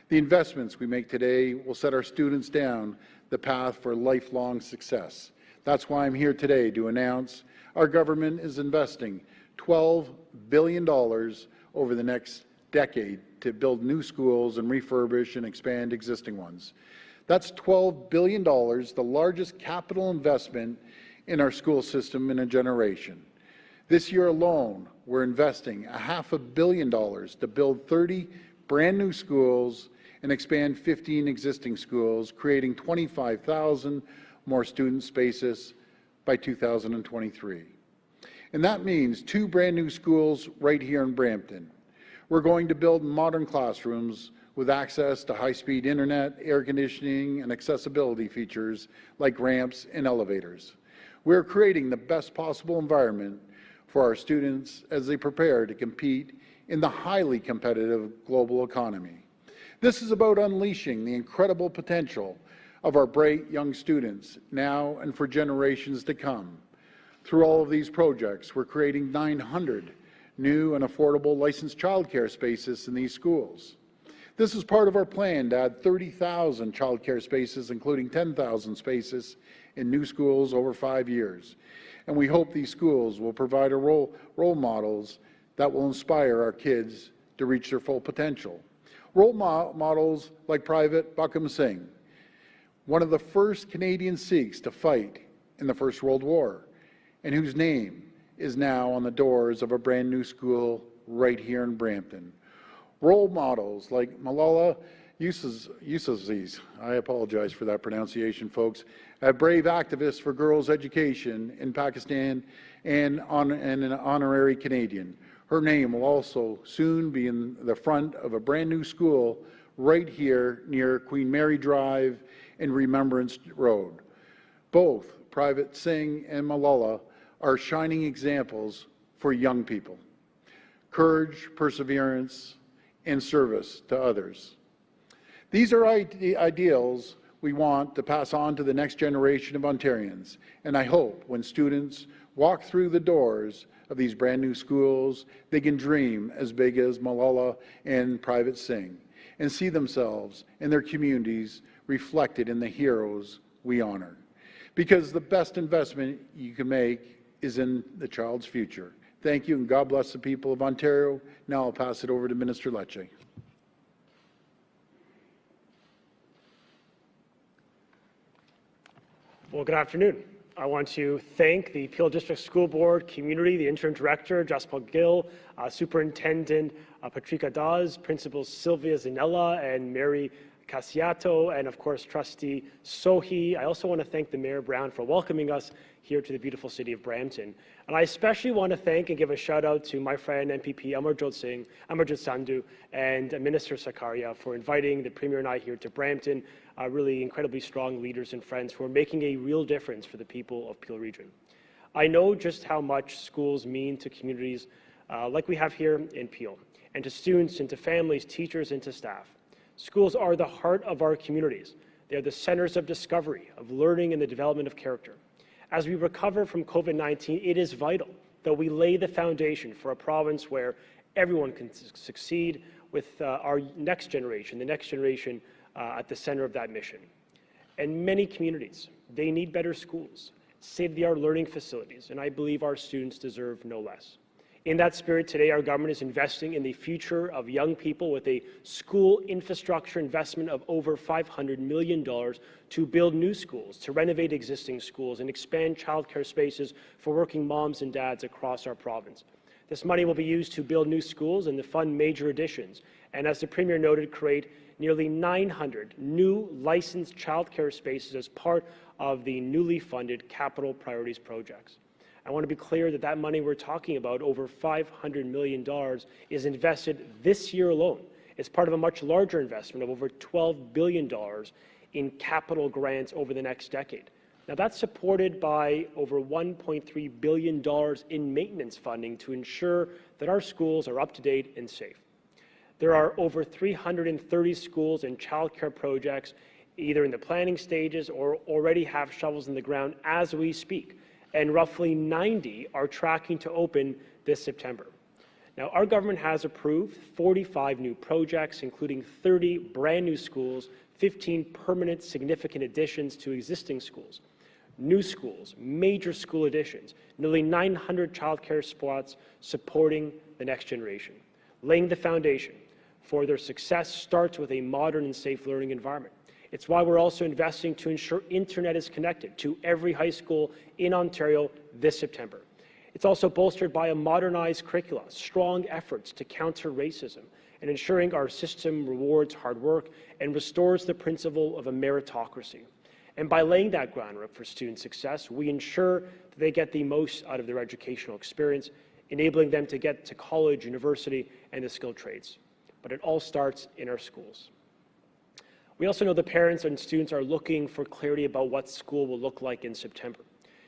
S15: The investments we make today will set our students down the path for lifelong success. That's why I'm here today to announce our government is investing $12 billion over the next decade to build new schools and refurbish and expand existing ones. That's $12 billion, the largest capital investment in our school system in a generation. This year alone, we're investing $500 million to build 30 brand new schools and expand 15 existing schools, creating 25,000 more student spaces by 2023. And that means 2 brand new schools right here in Brampton. We're going to build modern classrooms with access to high-speed internet, air conditioning, and accessibility features like ramps and elevators. We're creating the best possible environment for our students as they prepare to compete in the highly competitive global economy. This is about unleashing the incredible potential of our bright young students now and for generations to come. Through all of these projects, we're creating 900 new and affordable licensed childcare spaces in these schools. This is part of our plan to add 30,000 childcare spaces, including 10,000 spaces in new schools over 5 years. And we hope these schools will provide role models that will inspire our kids to reach their full potential. Role models like Private Buckham Singh, one of the first Canadian Sikhs to fight in the First World War, and whose name is now on the doors of a brand new school right here in Brampton. Role models like Malala Yousafzai, I apologize for that pronunciation, folks, a brave activist for girls' education in Pakistan and an honorary Canadian. Her name will also soon be in the front of a brand new school right here near Queen Mary Drive and Remembrance Road. Both Private Singh and Malala are shining examples for young people. Courage, perseverance, and service to others. These are ideals we want to pass on to the next generation of Ontarians, and I hope when students walk through the doors of these brand new schools, they can dream as big as Malala and Private Singh and see themselves and their communities reflected in the heroes we honor. Because the best investment you can make is in the child's future. Thank you, and God bless the people of Ontario. Now I'll pass it over to Minister Lecce.
S16: Well, good afternoon. I want to thank the Peel District School Board community, the Interim Director, Jasper Gill, Superintendent Patrika Dawes, Principals Sylvia Zanella and Mary Casiato, and of course Trustee Sohi. I also want to thank the Mayor Brown for welcoming us here to the beautiful city of Brampton. And I especially want to thank and give a shout out to my friend MPP Amarjot Sandhu and Minister Sakaria for inviting the Premier and I here to Brampton, really incredibly strong leaders and friends who are making a real difference for the people of Peel Region. I know just how much schools mean to communities like we have here in Peel, and to students and to families, teachers and to staff. Schools are the heart of our communities. They are the centers of discovery, of learning and the development of character. As we recover from COVID-19, it is vital that we lay the foundation for a province where everyone can succeed with our next generation, the next generation at the center of that mission. And many communities, they need better schools, state-of-the-art learning facilities, and I believe our students deserve no less. In that spirit, today our government is investing in the future of young people with a school infrastructure investment of over $500 million to build new schools, to renovate existing schools, and expand childcare spaces for working moms and dads across our province. This money will be used to build new schools and to fund major additions, and as the Premier noted, create nearly 900 new licensed childcare spaces as part of the newly funded Capital Priorities projects. I want to be clear that that money we're talking about, over $500 million, is invested this year alone. It's part of a much larger investment of over $12 billion in capital grants over the next decade. Now, that's supported by over $1.3 billion in maintenance funding to ensure that our schools are up to date and safe. There are over 330 schools and childcare projects either in the planning stages or already have shovels in the ground as we speak, and roughly 90 are tracking to open this September. Now, our government has approved 45 new projects, including 30 brand new schools, 15 permanent significant additions to existing schools, new schools, major school additions, nearly 900 childcare spots supporting the next generation. Laying the foundation for their success starts with a modern and safe learning environment. It's why we're also investing to ensure internet is connected to every high school in Ontario this September. It's also bolstered by a modernized curricula, strong efforts to counter racism, and ensuring our system rewards hard work and restores the principle of a meritocracy. And by laying that groundwork for student success, we ensure that they get the most out of their educational experience, enabling them to get to college, university, and the skilled trades. But it all starts in our schools. We also know the parents and students are looking for clarity about what school will look like in September.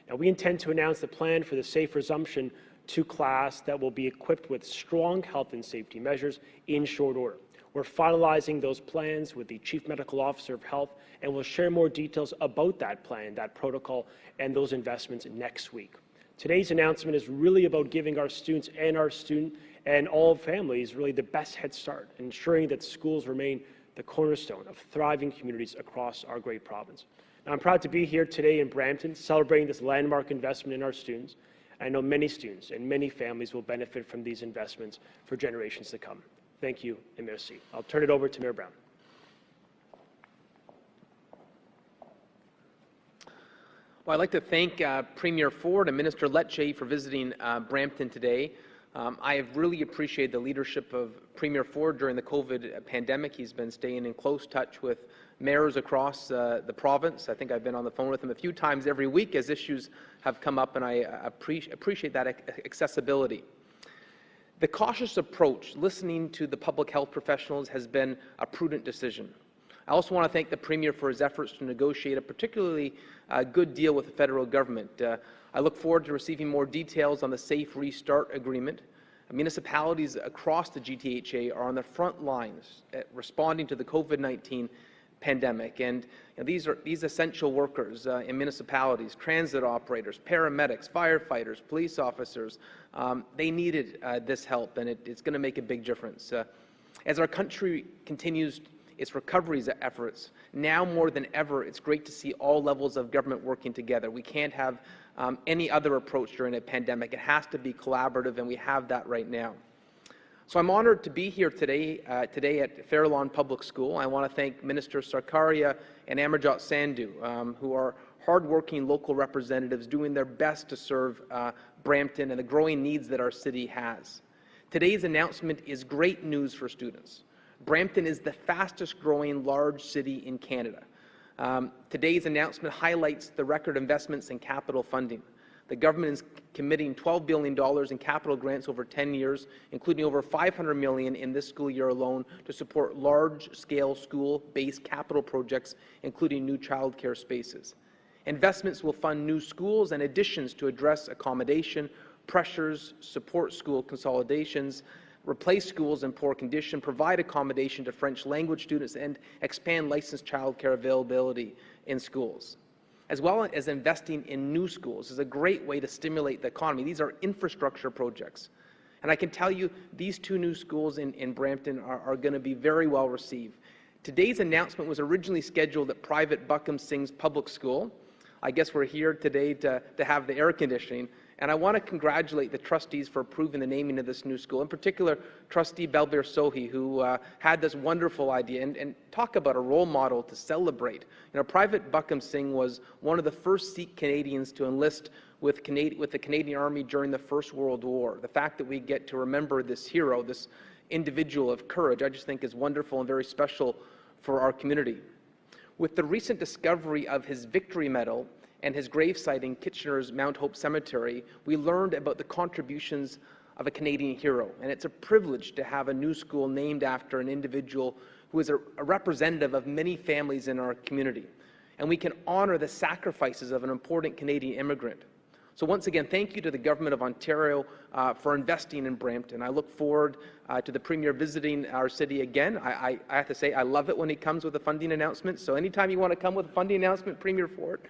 S16: Now, we intend to announce the plan for the safe resumption to class that will be equipped with strong health and safety measures in short order. We're finalizing those plans with the Chief Medical Officer of Health, and we'll share more details about that plan, that protocol, and those investments next week. Today's announcement is really about giving our students and all families really the best head start, ensuring that schools remain the cornerstone of thriving communities across our great province. Now, I'm proud to be here today in Brampton celebrating this landmark investment in our students. I know many students and many families will benefit from these investments for generations to come. Thank you and merci. I'll turn it over to Mayor Brown.
S17: Well, I'd like to thank Premier Ford and Minister Lecce for visiting Brampton today. I have really appreciated the leadership of Premier Ford during the COVID pandemic. He's been staying in close touch with mayors across the province. I think I've been on the phone with him a few times every week as issues have come up, and I appreciate that accessibility. The cautious approach, listening to the public health professionals, has been a prudent decision. I also want to thank the Premier for his efforts to negotiate a particularly good deal with the federal government. I look forward to receiving more details on the Safe Restart Agreement. Municipalities across the GTHA are on the front lines responding to the COVID-19 pandemic, and these essential workers in municipalities, transit operators, paramedics, firefighters, police officers, they needed this help, and it's going to make a big difference. As our country continues its recovery efforts, now more than ever, it's great to see all levels of government working together. We can't have any other approach during a pandemic. It has to be collaborative, and we have that right now. So I'm honored to be here today at Fairlawn Public School. I want to thank Minister Sarkaria and Amarjot Sandhu, who are hardworking local representatives doing their best to serve Brampton and the growing needs that our city has. Today's announcement is great news for students. Brampton is the fastest growing large city in Canada. Today's announcement highlights the record investments in capital funding. The government is committing $12 billion in capital grants over 10 years, including over $500 million in this school year alone to support large-scale school-based capital projects, including new childcare spaces. Investments will fund new schools and additions to address accommodation pressures, support school consolidations, replace schools in poor condition, provide accommodation to French language students, and expand licensed childcare availability in schools. As well as investing in new schools is a great way to stimulate the economy. These are infrastructure projects. And I can tell you these two new schools in Brampton are going to be very well received. Today's announcement was originally scheduled at private Buckham Sings Public School. I guess we're here today to have the air conditioning. And I want to congratulate the trustees for approving the naming of this new school, in particular Trustee Belbir Sohi, who had this wonderful idea, and talk about a role model to celebrate. You know, Private Buckham Singh was one of the first Sikh Canadians to enlist with the Canadian Army during the First World War. The fact that we get to remember this hero, this individual of courage, I just think is wonderful and very special for our community. With the recent discovery of his Victory Medal and his gravesite in Kitchener's Mount Hope Cemetery, we learned about the contributions of a Canadian hero. And it's a privilege to have a new school named after an individual who is a representative of many families in our community. And we can honor the sacrifices of an important Canadian immigrant. So once again, thank you to the Government of Ontario for investing in Brampton. I look forward to the Premier visiting our city again. I have to say, I love it when he comes with a funding announcement. So anytime you want to come with a funding announcement, Premier Ford,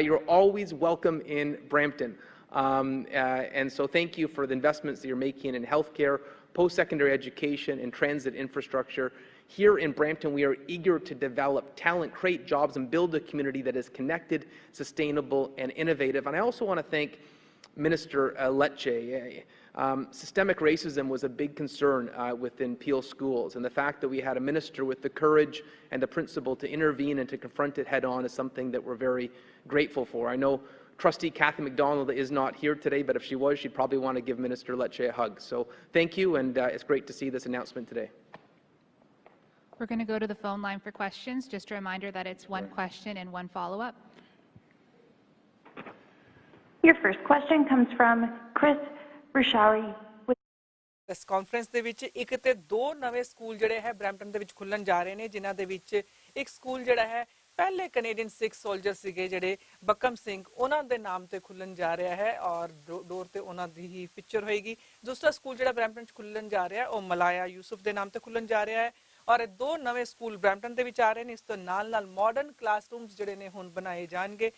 S17: you're always welcome in Brampton. And so thank you for the investments that you're making in healthcare, post-secondary education, and transit infrastructure. Here in Brampton, we are eager to develop talent, create jobs, and build a community that is connected, sustainable, and innovative. And I also want to thank Minister Lecce. Systemic racism was a big concern within Peel schools, and the fact that we had a minister with the courage and the principle to intervene and to confront it head-on is something that we're very grateful for. I know Trustee Cathy McDonald is not here today, but if she was, she'd probably want to give Minister Lecce a hug. So thank you, and it's great to see this announcement today.
S18: We're going to go to the phone line for questions. Just a reminder that it's one question and one follow-up.
S10: Your first question comes from Chris Rushawi.
S1: ਇਸ conference ਦੇ ਵਿੱਚ ਇੱਕ ਤੇ ਦੋ ਨਵੇਂ school ਜਿਹੜੇ ਹੈ Brampton ਦੇ ਵਿੱਚ ਖੁੱਲਣ ਜਾ ਰਹੇ ਨੇ, ਜਿਨ੍ਹਾਂ ਦੇ ਵਿੱਚ ਇੱਕ ਸਕੂਲ ਜਿਹੜਾ ਹੈ ਪਹਿਲੇ ਕੈਨੇਡੀਅਨ ਸਿੱਖ ਸੋਲਜਰ ਸੀਗੇ ਜਿਹੜੇ ਬਕਮ ਸਿੰਘ, ਉਹਨਾਂ ਦੇ ਨਾਮ ਤੇ ਖੁੱਲਣ ਜਾ ਰਿਹਾ ਹੈ ਔਰ ਡੋਰ ਤੇ ਉਹਨਾਂ ਦੀ ਹੀ ਪਿਕਚਰ ਹੋਏਗੀ। ਦੂਸਰਾ ਸਕੂਲ ਜਿਹੜਾ ਬਰੈਂਪਟਨ 'ਚ ਖੁੱਲਣ ਜਾ ਰਿਹਾ ਉਹ ਮਲਾਇਆ ਯੂਸਫ ਦੇ ਨਾਮ ਤੇ ਖੁੱਲਣ ਜਾ ਰਿਹਾ ਹੈ ਔਰ ਇਹ ਦੋ ਨਵੇਂ ਸਕੂਲ ਬਰੈਂਪਟਨ ਦੇ ਵਿੱਚ ਆ ਰਹੇ ਨੇ। ਇਸ ਤੋਂ ਨਾਲ-ਨਾਲ ਮਾਡਰਨ ਕਲਾਸਰੂਮਸ ਜਿਹੜੇ ਨੇ ਹੁਣ ਬਣਾਏ ਜਾਣਗੇ।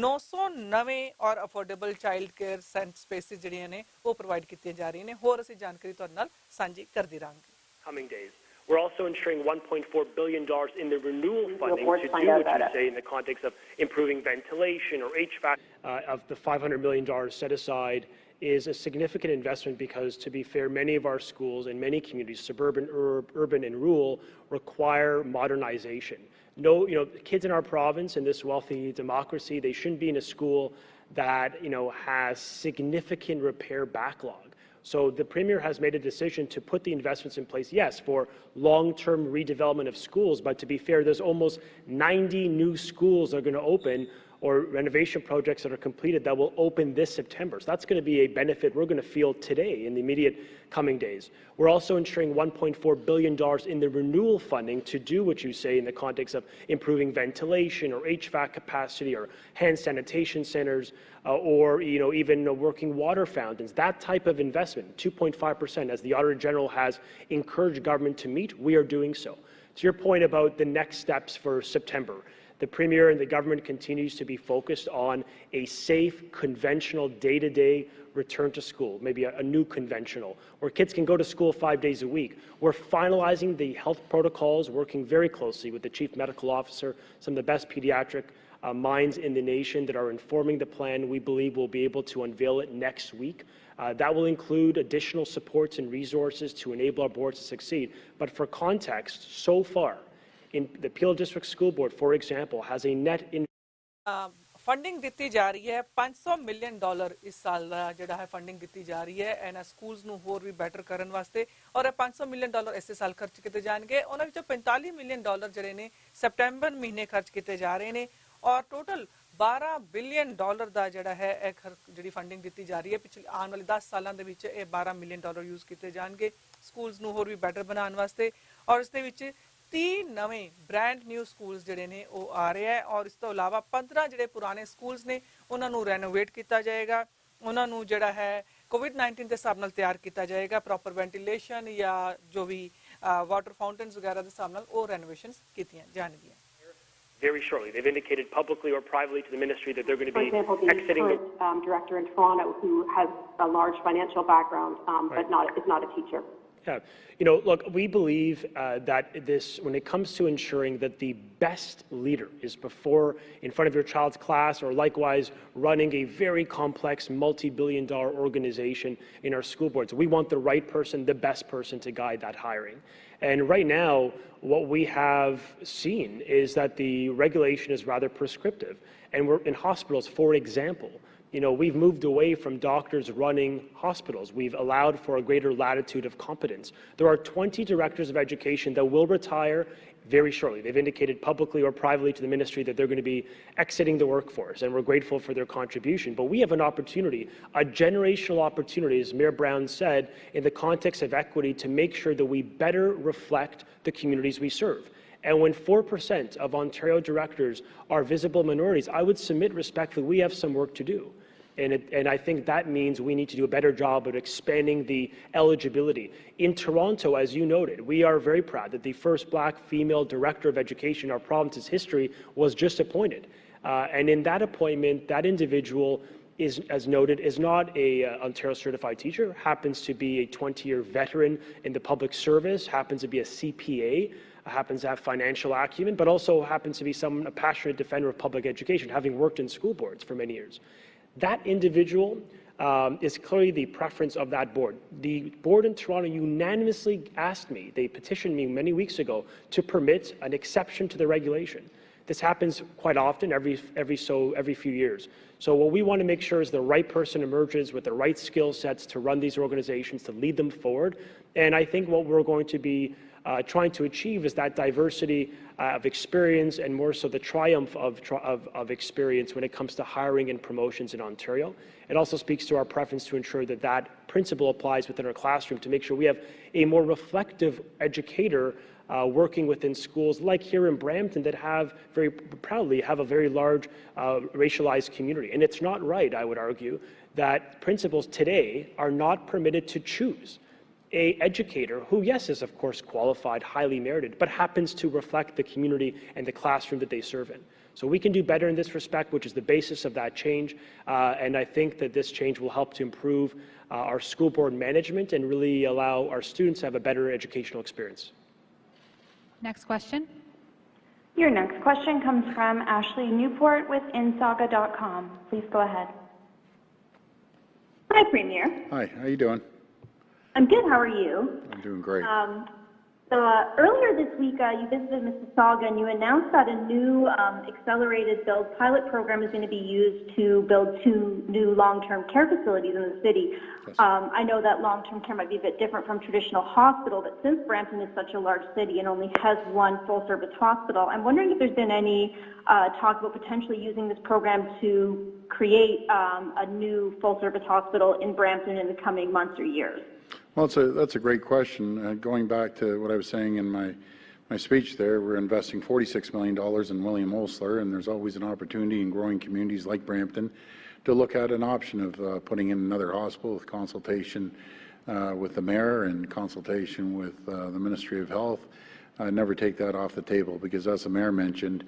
S1: 900 ਨਵੇਂ ਔਰ ਅਫੋਰਡੇਬਲ ਚਾਈਲਡ ਕੇਅਰ ਸਪੇਸਿਸ ਜਿਹੜੀਆਂ ਨੇ ਉਹ ਪ੍ਰੋਵਾਈਡ ਕੀਤੀਆਂ ਜਾ ਰਹੀਆਂ ਨੇ। ਹੋਰ ਅਸੀਂ ਜਾਣਕਾਰੀ ਤੁਹਾਡੇ ਨਾਲ ਸਾਂਝੀ ਕਰਦੇ ਰਹਾਂਗੇ।
S19: Coming days. We're also ensuring $1.4 billion in the renewal funding to do what you say in the context of improving ventilation or HVAC.
S16: Of the $500 million set aside is a significant investment because, to be fair, many of our schools in many communities, suburban, urban, and rural, require modernization. No, kids in our province, in this wealthy democracy, they shouldn't be in a school that, has significant repair backlog. So the Premier has made a decision to put the investments in place, yes, for long-term redevelopment of schools, but to be fair, there's almost 90 new schools that are going to open or renovation projects that are completed that will open this September. So that's going to be a benefit we're going to feel today in the immediate coming days. We're also ensuring $1.4 billion in the renewal funding to do what you say in the context of improving ventilation or HVAC capacity or hand sanitation centers or even working water fountains. That type of investment, 2.5%, as the Auditor General has encouraged government to meet, we are doing so. To your point about the next steps for September, the Premier and the government continues to be focused on a safe, conventional, day-to-day return to school, maybe a new conventional, where kids can go to school 5 days a week. We're finalizing the health protocols, working very closely with the Chief Medical Officer, some of the best pediatric minds in the nation that are informing the plan. We believe we'll be able to unveil it next week. That will include additional supports and resources to enable our boards to succeed. But for context, so far, in the Peel District School Board, for example, has a net
S1: funding ਦਿੱਤੀ ਜਾ ਰਹੀ ਹੈ $500 million ਇਸ ਸਾਲ ਦਾ ਜਿਹੜਾ ਹੈ funding ਦਿੱਤੀ ਜਾ ਰਹੀ ਹੈ ਇਹਨਾਂ ਸਕੂਲਸ ਨੂੰ ਹੋਰ ਵੀ ਬੈਟਰ ਕਰਨ ਵਾਸਤੇ ਔਰ ਇਹ $500 ਮਿਲੀਅਨ ਇਸੇ ਸਾਲ ਖਰਚ ਕੀਤੇ ਜਾਣਗੇ। ਉਹਨਾਂ ਵਿੱਚੋਂ $45 ਮਿਲੀਅਨ ਜਿਹੜੇ ਨੇ ਸੈਪਟੈਂਬਰ ਮਹੀਨੇ ਖਰਚ ਕੀਤੇ ਜਾ ਰਹੇ ਨੇ ਔਰ ਟੋਟਲ $12 ਬਿਲੀਅਨ ਦਾ ਜਿਹੜਾ ਹੈ ਇਹ ਜਿਹੜੀ ਫੰਡਿੰਗ ਦਿੱਤੀ ਜਾ ਰਹੀ ਹੈ ਪਿਛਲੇ ਆਉਣ ਵਾਲੇ 10 ਸਾਲਾਂ ਦੇ ਵਿੱਚ ਇਹ $12 ਮਿਲੀਅਨ ਯੂਜ਼ ਕੀਤੇ ਜਾਣਗੇ ਸਕੂਲਸ ਨੂੰ ਹੋਰ ਵੀ ਬੈਟਰ ਬਣਾਉਣ ਵਾਸਤੇ ਔਰ ਇਸ ਦੇ ਵਿੱਚ 30 ਨਵੇਂ ਬ੍ਰਾਂਡ ਨਿਊ ਸਕੂਲਸ ਜਿਹੜੇ ਨੇ ਉਹ ਆ ਰਹੇ ਹੈ ਔਰ ਇਸ ਤੋਂ ਇਲਾਵਾ 15 ਜਿਹੜੇ ਪੁਰਾਣੇ ਸਕੂਲਸ ਨੇ ਉਹਨਾਂ ਨੂੰ ਰੈਨੋਵੇਟ ਕੀਤਾ ਜਾਏਗਾ। ਉਹਨਾਂ ਨੂੰ ਜਿਹੜਾ ਹੈ COVID-19 ਦੇ ਹਿਸਾਬ ਨਾਲ ਤਿਆਰ ਕੀਤਾ ਜਾਏਗਾ, ਪ੍ਰੋਪਰ ਵੈਂਟੀਲੇਸ਼ਨ ਜਾਂ ਜੋ ਵੀ ਵਾਟਰ ਫਾਊਂਟਨਸ ਵਗੈਰਾ ਦੇ ਹਿਸਾਬ ਨਾਲ ਉਹ ਰੈਨੋਵੇਸ਼ਨਸ ਕੀਤੀਆਂ ਜਾਣਗੀਆਂ।
S19: Very shortly. They've indicated publicly or privately to the ministry that they're going to be exiting the
S10: director in Toronto who has a large financial background, but is not a teacher.
S16: Yeah, look, we believe that when it comes to ensuring that the best leader is in front of your child's class or likewise running a very complex multi-billion-dollar organization in our school boards, we want the right person, the best person to guide that hiring. And right now, what we have seen is that the regulation is rather prescriptive. And we're in hospitals, for example, We've moved away from doctors running hospitals. We've allowed for a greater latitude of competence. There are 20 directors of education that will retire very shortly. They've indicated publicly or privately to the ministry that they're going to be exiting the workforce, and we're grateful for their contribution. But we have an opportunity, a generational opportunity, as Mayor Brown said, in the context of equity, to make sure that we better reflect the communities we serve. And when 4% of Ontario directors are visible minorities, I would submit respectfully we have some work to do. And I think that means we need to do a better job of expanding the eligibility. In Toronto, as you noted, we are very proud that the first Black female director of education in our province's history was just appointed. And in that appointment, that individual is, as noted, is not a Ontario certified teacher, happens to be a 20-year veteran in the public service, happens to be a CPA, happens to have financial acumen, but also happens to be a passionate defender of public education, having worked in school boards for many years. That individual is clearly the preference of that board. The board in Toronto unanimously asked me, they petitioned me many weeks ago, to permit an exception to the regulation. This happens quite often, every few years. So what we want to make sure is the right person emerges with the right skill sets to run these organizations, to lead them forward. And I think what we're going to be trying to achieve is that diversity of experience, and more so the triumph of experience when it comes to hiring and promotions in Ontario. It also speaks to our preference to ensure that that principle applies within our classroom, to make sure we have a more reflective educator working within schools like here in Brampton that have very proudly have a very large racialized community. And it's not right, I would argue, that principals today are not permitted to choose an educator who, yes, is of course qualified, highly merited, but happens to reflect the community and the classroom that they serve in. So we can do better in this respect, which is the basis of that change. And I think that this change will help to improve our school board management and really allow our students to have a better educational experience.
S18: Next question.
S20: Your next question comes from Ashley Newport with insaga.com. Please go ahead.
S21: Hi, Premier.
S15: Hi, how you doing?
S21: I'm good. How are you?
S15: I'm doing great.
S21: Earlier this week, you visited Mississauga and you announced that a new accelerated build pilot program is going to be used to build 2 new long-term care facilities in the city. Yes. I know that long-term care might be a bit different from traditional hospital, but since Brampton is such a large city and only has 1 full-service hospital, I'm wondering if there's been any talk about potentially using this program to create a new full-service hospital in Brampton in the coming months or years.
S15: Well, that's a great question. Going back to what I was saying in my speech there, we're investing $46 million in William Osler, and there's always an opportunity in growing communities like Brampton to look at an option of putting in another hospital with consultation with the mayor and consultation with the Ministry of Health. Never take that off the table, because as the mayor mentioned,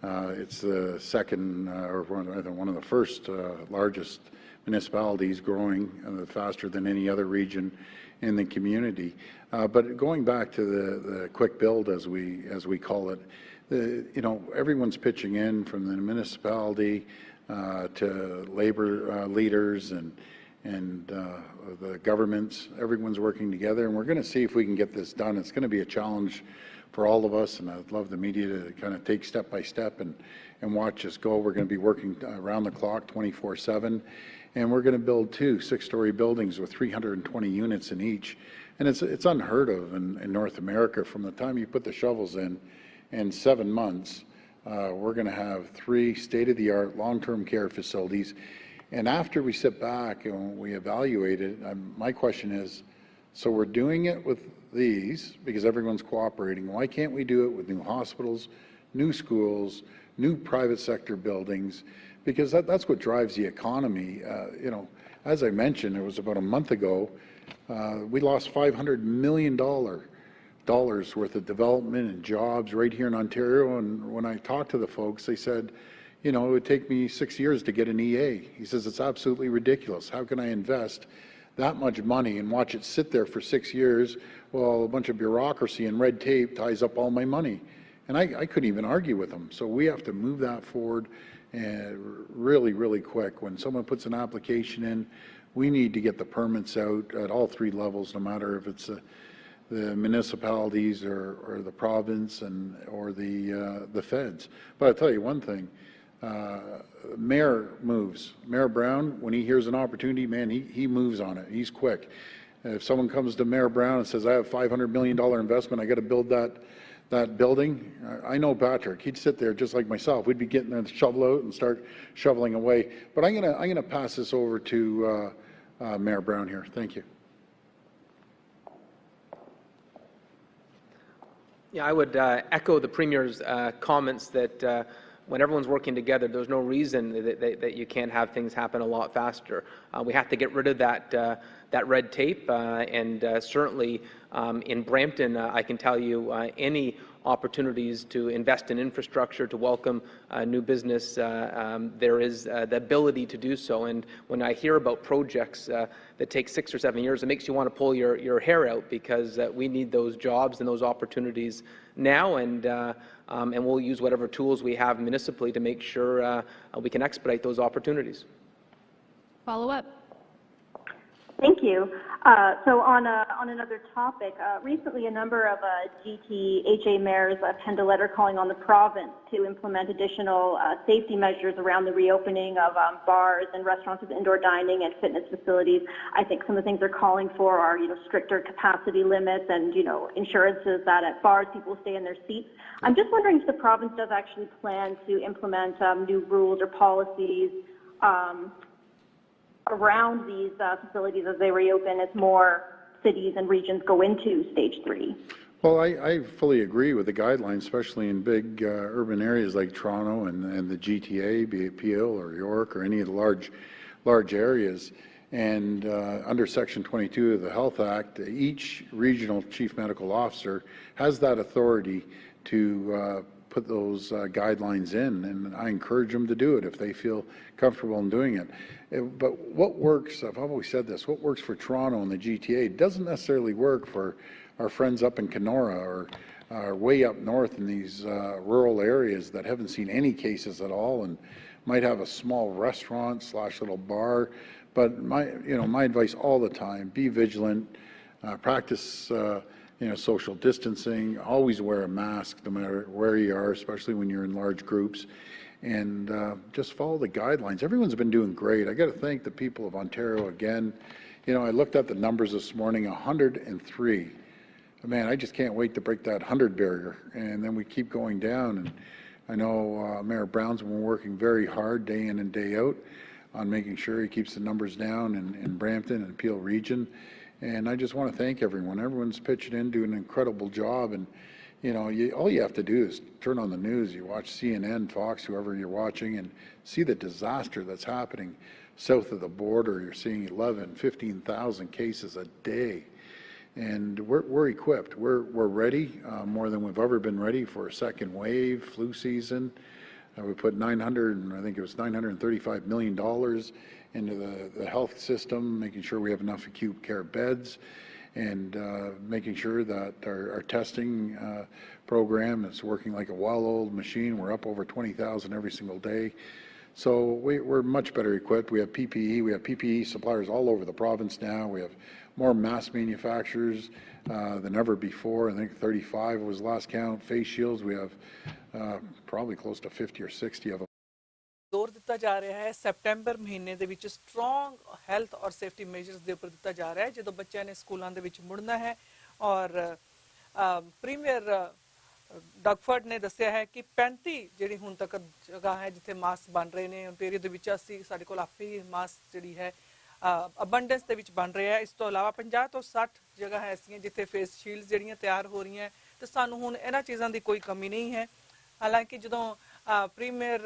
S15: it's the second or one of the first largest municipalities growing faster than any other region in the community. But going back to the quick build, as we call it, everyone's pitching in, from the municipality to labor leaders and the governments. Everyone's working together, and we're going to see if we can get this done. It's going to be a challenge for all of us, and I'd love the media to kind of take step by step and watch us go. We're going to be working around the clock, 24/7. And we're going to build 2 6-story buildings with 320 units in each. And it's unheard of in North America. From the time you put the shovels in 7 months, we're going to have 3 state-of-the-art long-term care facilities. And after we sit back and we evaluate it, my question is, so we're doing it with these because everyone's cooperating. Why can't we do it with new hospitals, new schools, new private sector buildings? Because that's what drives the economy. As I mentioned, it was about a month ago, we lost $500 million worth of development and jobs right here in Ontario. And when I talked to the folks, they said, it would take me 6 years to get an EA. He says, it's absolutely ridiculous. How can I invest that much money and watch it sit there for 6 years while a bunch of bureaucracy and red tape ties up all my money? And I couldn't even argue with them. So we have to move that forward. And really, really quick. When someone puts an application in, we need to get the permits out at all 3 levels, no matter if it's the municipalities or the province or the feds. But I'll tell you one thing, Mayor moves. Mayor Brown, when he hears an opportunity, man, he moves on it. He's quick. If someone comes to Mayor Brown and says, I have $500 million investment, I got to build that building, I know Patrick. He'd sit there just like myself. We'd be getting the shovel out and start shoveling away. But I'm gonna pass this over to Mayor Brown here. Thank you.
S17: Yeah, I would echo the Premier's comments that when everyone's working together, there's no reason that you can't have things happen a lot faster. We have to get rid of that red tape, and certainly in Brampton, I can tell you any opportunities to invest in infrastructure, to welcome new business, there is the ability to do so. And when I hear about projects that take 6 or 7 years, it makes you want to pull your hair out, because we need those jobs and those opportunities now, and we'll use whatever tools we have municipally to make sure we can expedite those opportunities.
S18: Follow up.
S21: Thank you. So on another topic, recently a number of GTHA mayors penned a letter calling on the province to implement additional safety measures around the reopening of bars and restaurants with indoor dining and fitness facilities. I think some of the things they're calling for are, stricter capacity limits and, insurances that at bars people stay in their seats. I'm just wondering if the province does actually plan to implement new rules or policies around these facilities as they reopen, as more cities and regions go into stage 3.
S15: Well, I fully agree with the guidelines, especially in big urban areas like Toronto and the GTA, be it Peel or York or any of the large areas. And under Section 22 of the Health Act, each regional chief medical officer has that authority to put those guidelines in, and I encourage them to do it if they feel comfortable in doing it. But what works, I've always said this, what works for Toronto and the GTA doesn't necessarily work for our friends up in Kenora or way up north in these rural areas that haven't seen any cases at all and might have a small restaurant / little bar. But my advice all the time: be vigilant, practice social distancing, always wear a mask no matter where you are, especially when you're in large groups, and just follow the guidelines. Everyone's been doing great. I got to thank the people of Ontario again. I looked at the numbers this morning, 103. Man, I just can't wait to break that 100 barrier, and then we keep going down. And I know Mayor Brown's been working very hard day in and day out on making sure he keeps the numbers down in Brampton and Peel region. And I just want to thank everyone. Everyone's pitching in, doing an incredible job. And all you have to do is turn on the news. You watch CNN, Fox, whoever you're watching, and see the disaster that's happening south of the border. You're seeing 11, 15,000 cases a day. And we're equipped. We're ready, more than we've ever been ready for a second wave, flu season. We put $935 million into the health system, making sure we have enough acute care beds, and making sure that our testing program is working like a well-oiled machine. We're up over 20,000 every single day. So we're much better equipped. We have PPE. We have PPE suppliers all over the province now. We have more mask manufacturers than ever before. I think 35 was last count. Face shields, we have probably close to 50 or 60 of them.
S1: ਜ਼ੋਰ ਦਿੱਤਾ ਜਾ ਰਿਹਾ ਹੈ September ਮਹੀਨੇ ਦੇ ਵਿੱਚ strong health ਔਰ safety measures ਦੇ ਉੱਪਰ ਦਿੱਤਾ ਜਾ ਰਿਹਾ ਹੈ ਜਦੋਂ ਬੱਚਿਆਂ ਨੇ ਸਕੂਲਾਂ ਦੇ ਵਿੱਚ ਮੁੜਨਾ ਹੈ। ਔਰ ਪ੍ਰੀਮੀਅਰ ਡਗਫੋਰਡ ਨੇ ਦੱਸਿਆ ਹੈ ਕਿ 35 ਜਿਹੜੀ ਹੁਣ ਤੱਕ ਜਗ੍ਹਾ ਹੈ ਜਿੱਥੇ ਮਾਸਕ ਬਣ ਰਹੇ ਨੇ ਓਨਟਾਰੀਓ ਦੇ ਵਿੱਚ ਅਸੀਂ ਸਾਡੇ ਕੋਲ ਆਪੇ ਹੀ ਮਾਸਕ ਜਿਹੜੀ ਹੈ ਅਬੰਡੈਂਸ ਦੇ ਵਿੱਚ ਬਣ ਰਿਹਾ ਹੈ। ਇਸ ਤੋਂ ਇਲਾਵਾ 50 ਤੋਂ 60 ਜਗ੍ਹਾ ਐਸੀਆਂ ਜਿੱਥੇ ਫੇਸ ਸ਼ੀਲਡਸ ਜਿਹੜੀਆਂ ਤਿਆਰ ਹੋ ਰਹੀਆਂ ਤੇ ਸਾਨੂੰ ਹੁਣ ਇਹਨਾਂ ਚੀਜ਼ਾਂ ਦੀ ਕੋਈ ਕਮੀ ਨਹੀਂ ਹੈ। ਹਾਲਾਂਕਿ ਜਦੋਂ ਪ੍ਰੀਮੀਅਰ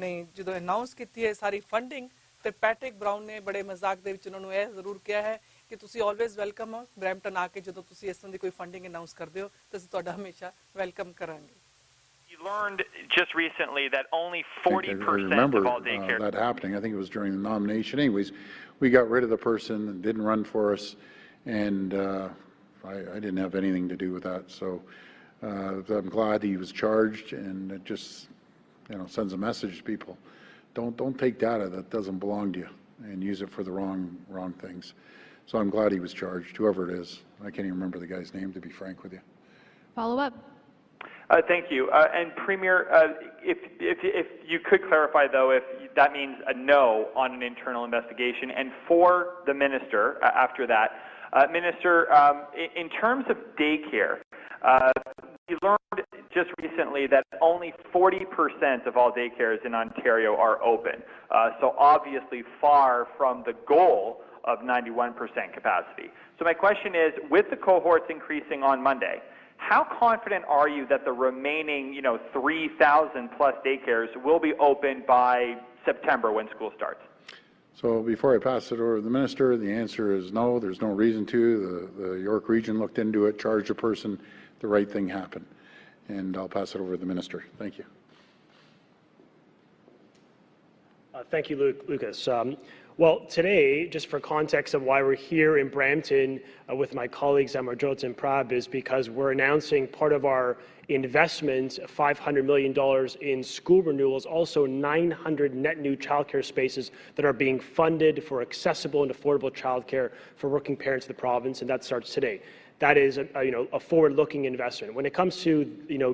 S1: ਨੇ ਜਦੋਂ ਅਨਾਉਂਸ ਕੀਤੀ ਹੈ ਸਾਰੀ ਫੰਡਿੰਗ ਤੇ ਪੈਟਰਿਕ ਬਰਾਊਨ ਨੇ ਬੜੇ ਮਜ਼ਾਕ ਦੇ ਵਿੱਚ ਉਹਨਾਂ ਨੂੰ ਇਹ ਜ਼ਰੂਰ ਕਿਹਾ ਹੈ ਕਿ ਤੁਸੀਂ ਆਲਵੇਜ਼ ਵੈਲਕਮ ਹੋ ਬ੍ਰੈਂਪਟਨ ਆ ਕੇ ਜਦੋਂ ਤੁਸੀਂ ਇਸ ਤਰ੍ਹਾਂ ਦੀ ਕੋਈ ਫੰਡਿੰਗ ਅਨਾਉਂਸ ਕਰਦੇ ਹੋ ਤਾਂ ਅਸੀਂ ਤੁਹਾਡਾ ਹਮੇਸ਼ਾ ਵੈਲਕਮ ਕਰਾਂਗੇ।
S4: You learned just recently that only 40% of all daycare.
S15: That happening. I think it was during the nomination. Anyways, we got rid of the person and didn't run for us, and I didn't have anything to do with that. So I'm glad he was charged, and it just sends a message to people: don't take data that doesn't belong to you and use it for the wrong things. So I'm glad he was charged, whoever it is. I can't even remember the guy's name, to be frank with you.
S18: Follow up.
S4: Thank you. And Premier, if you could clarify, though, if that means a no on an internal investigation. And for the Minister, after that, Minister, in terms of daycare, we learned just recently that only 40% of all daycares in Ontario are open. So obviously far from the goal of 91% capacity. So my question is, with the cohorts increasing on Monday, how confident are you that the remaining, 3,000 plus daycares will be open by September when school starts?
S15: So before I pass it over to the Minister, the answer is no, there's no reason to. The York Region looked into it, charged a person, the right thing happened. And I'll pass it over to the Minister. Thank you.
S16: Thank you, Lucas. Well, today, just for context of why we're here in Brampton with my colleagues Amarjot and Prab, is because we're announcing part of our investment, $500 million in school renewals, also 900 net new childcare spaces that are being funded for accessible and affordable childcare for working parents in the province, and that starts today. That is a forward-looking investment. When it comes to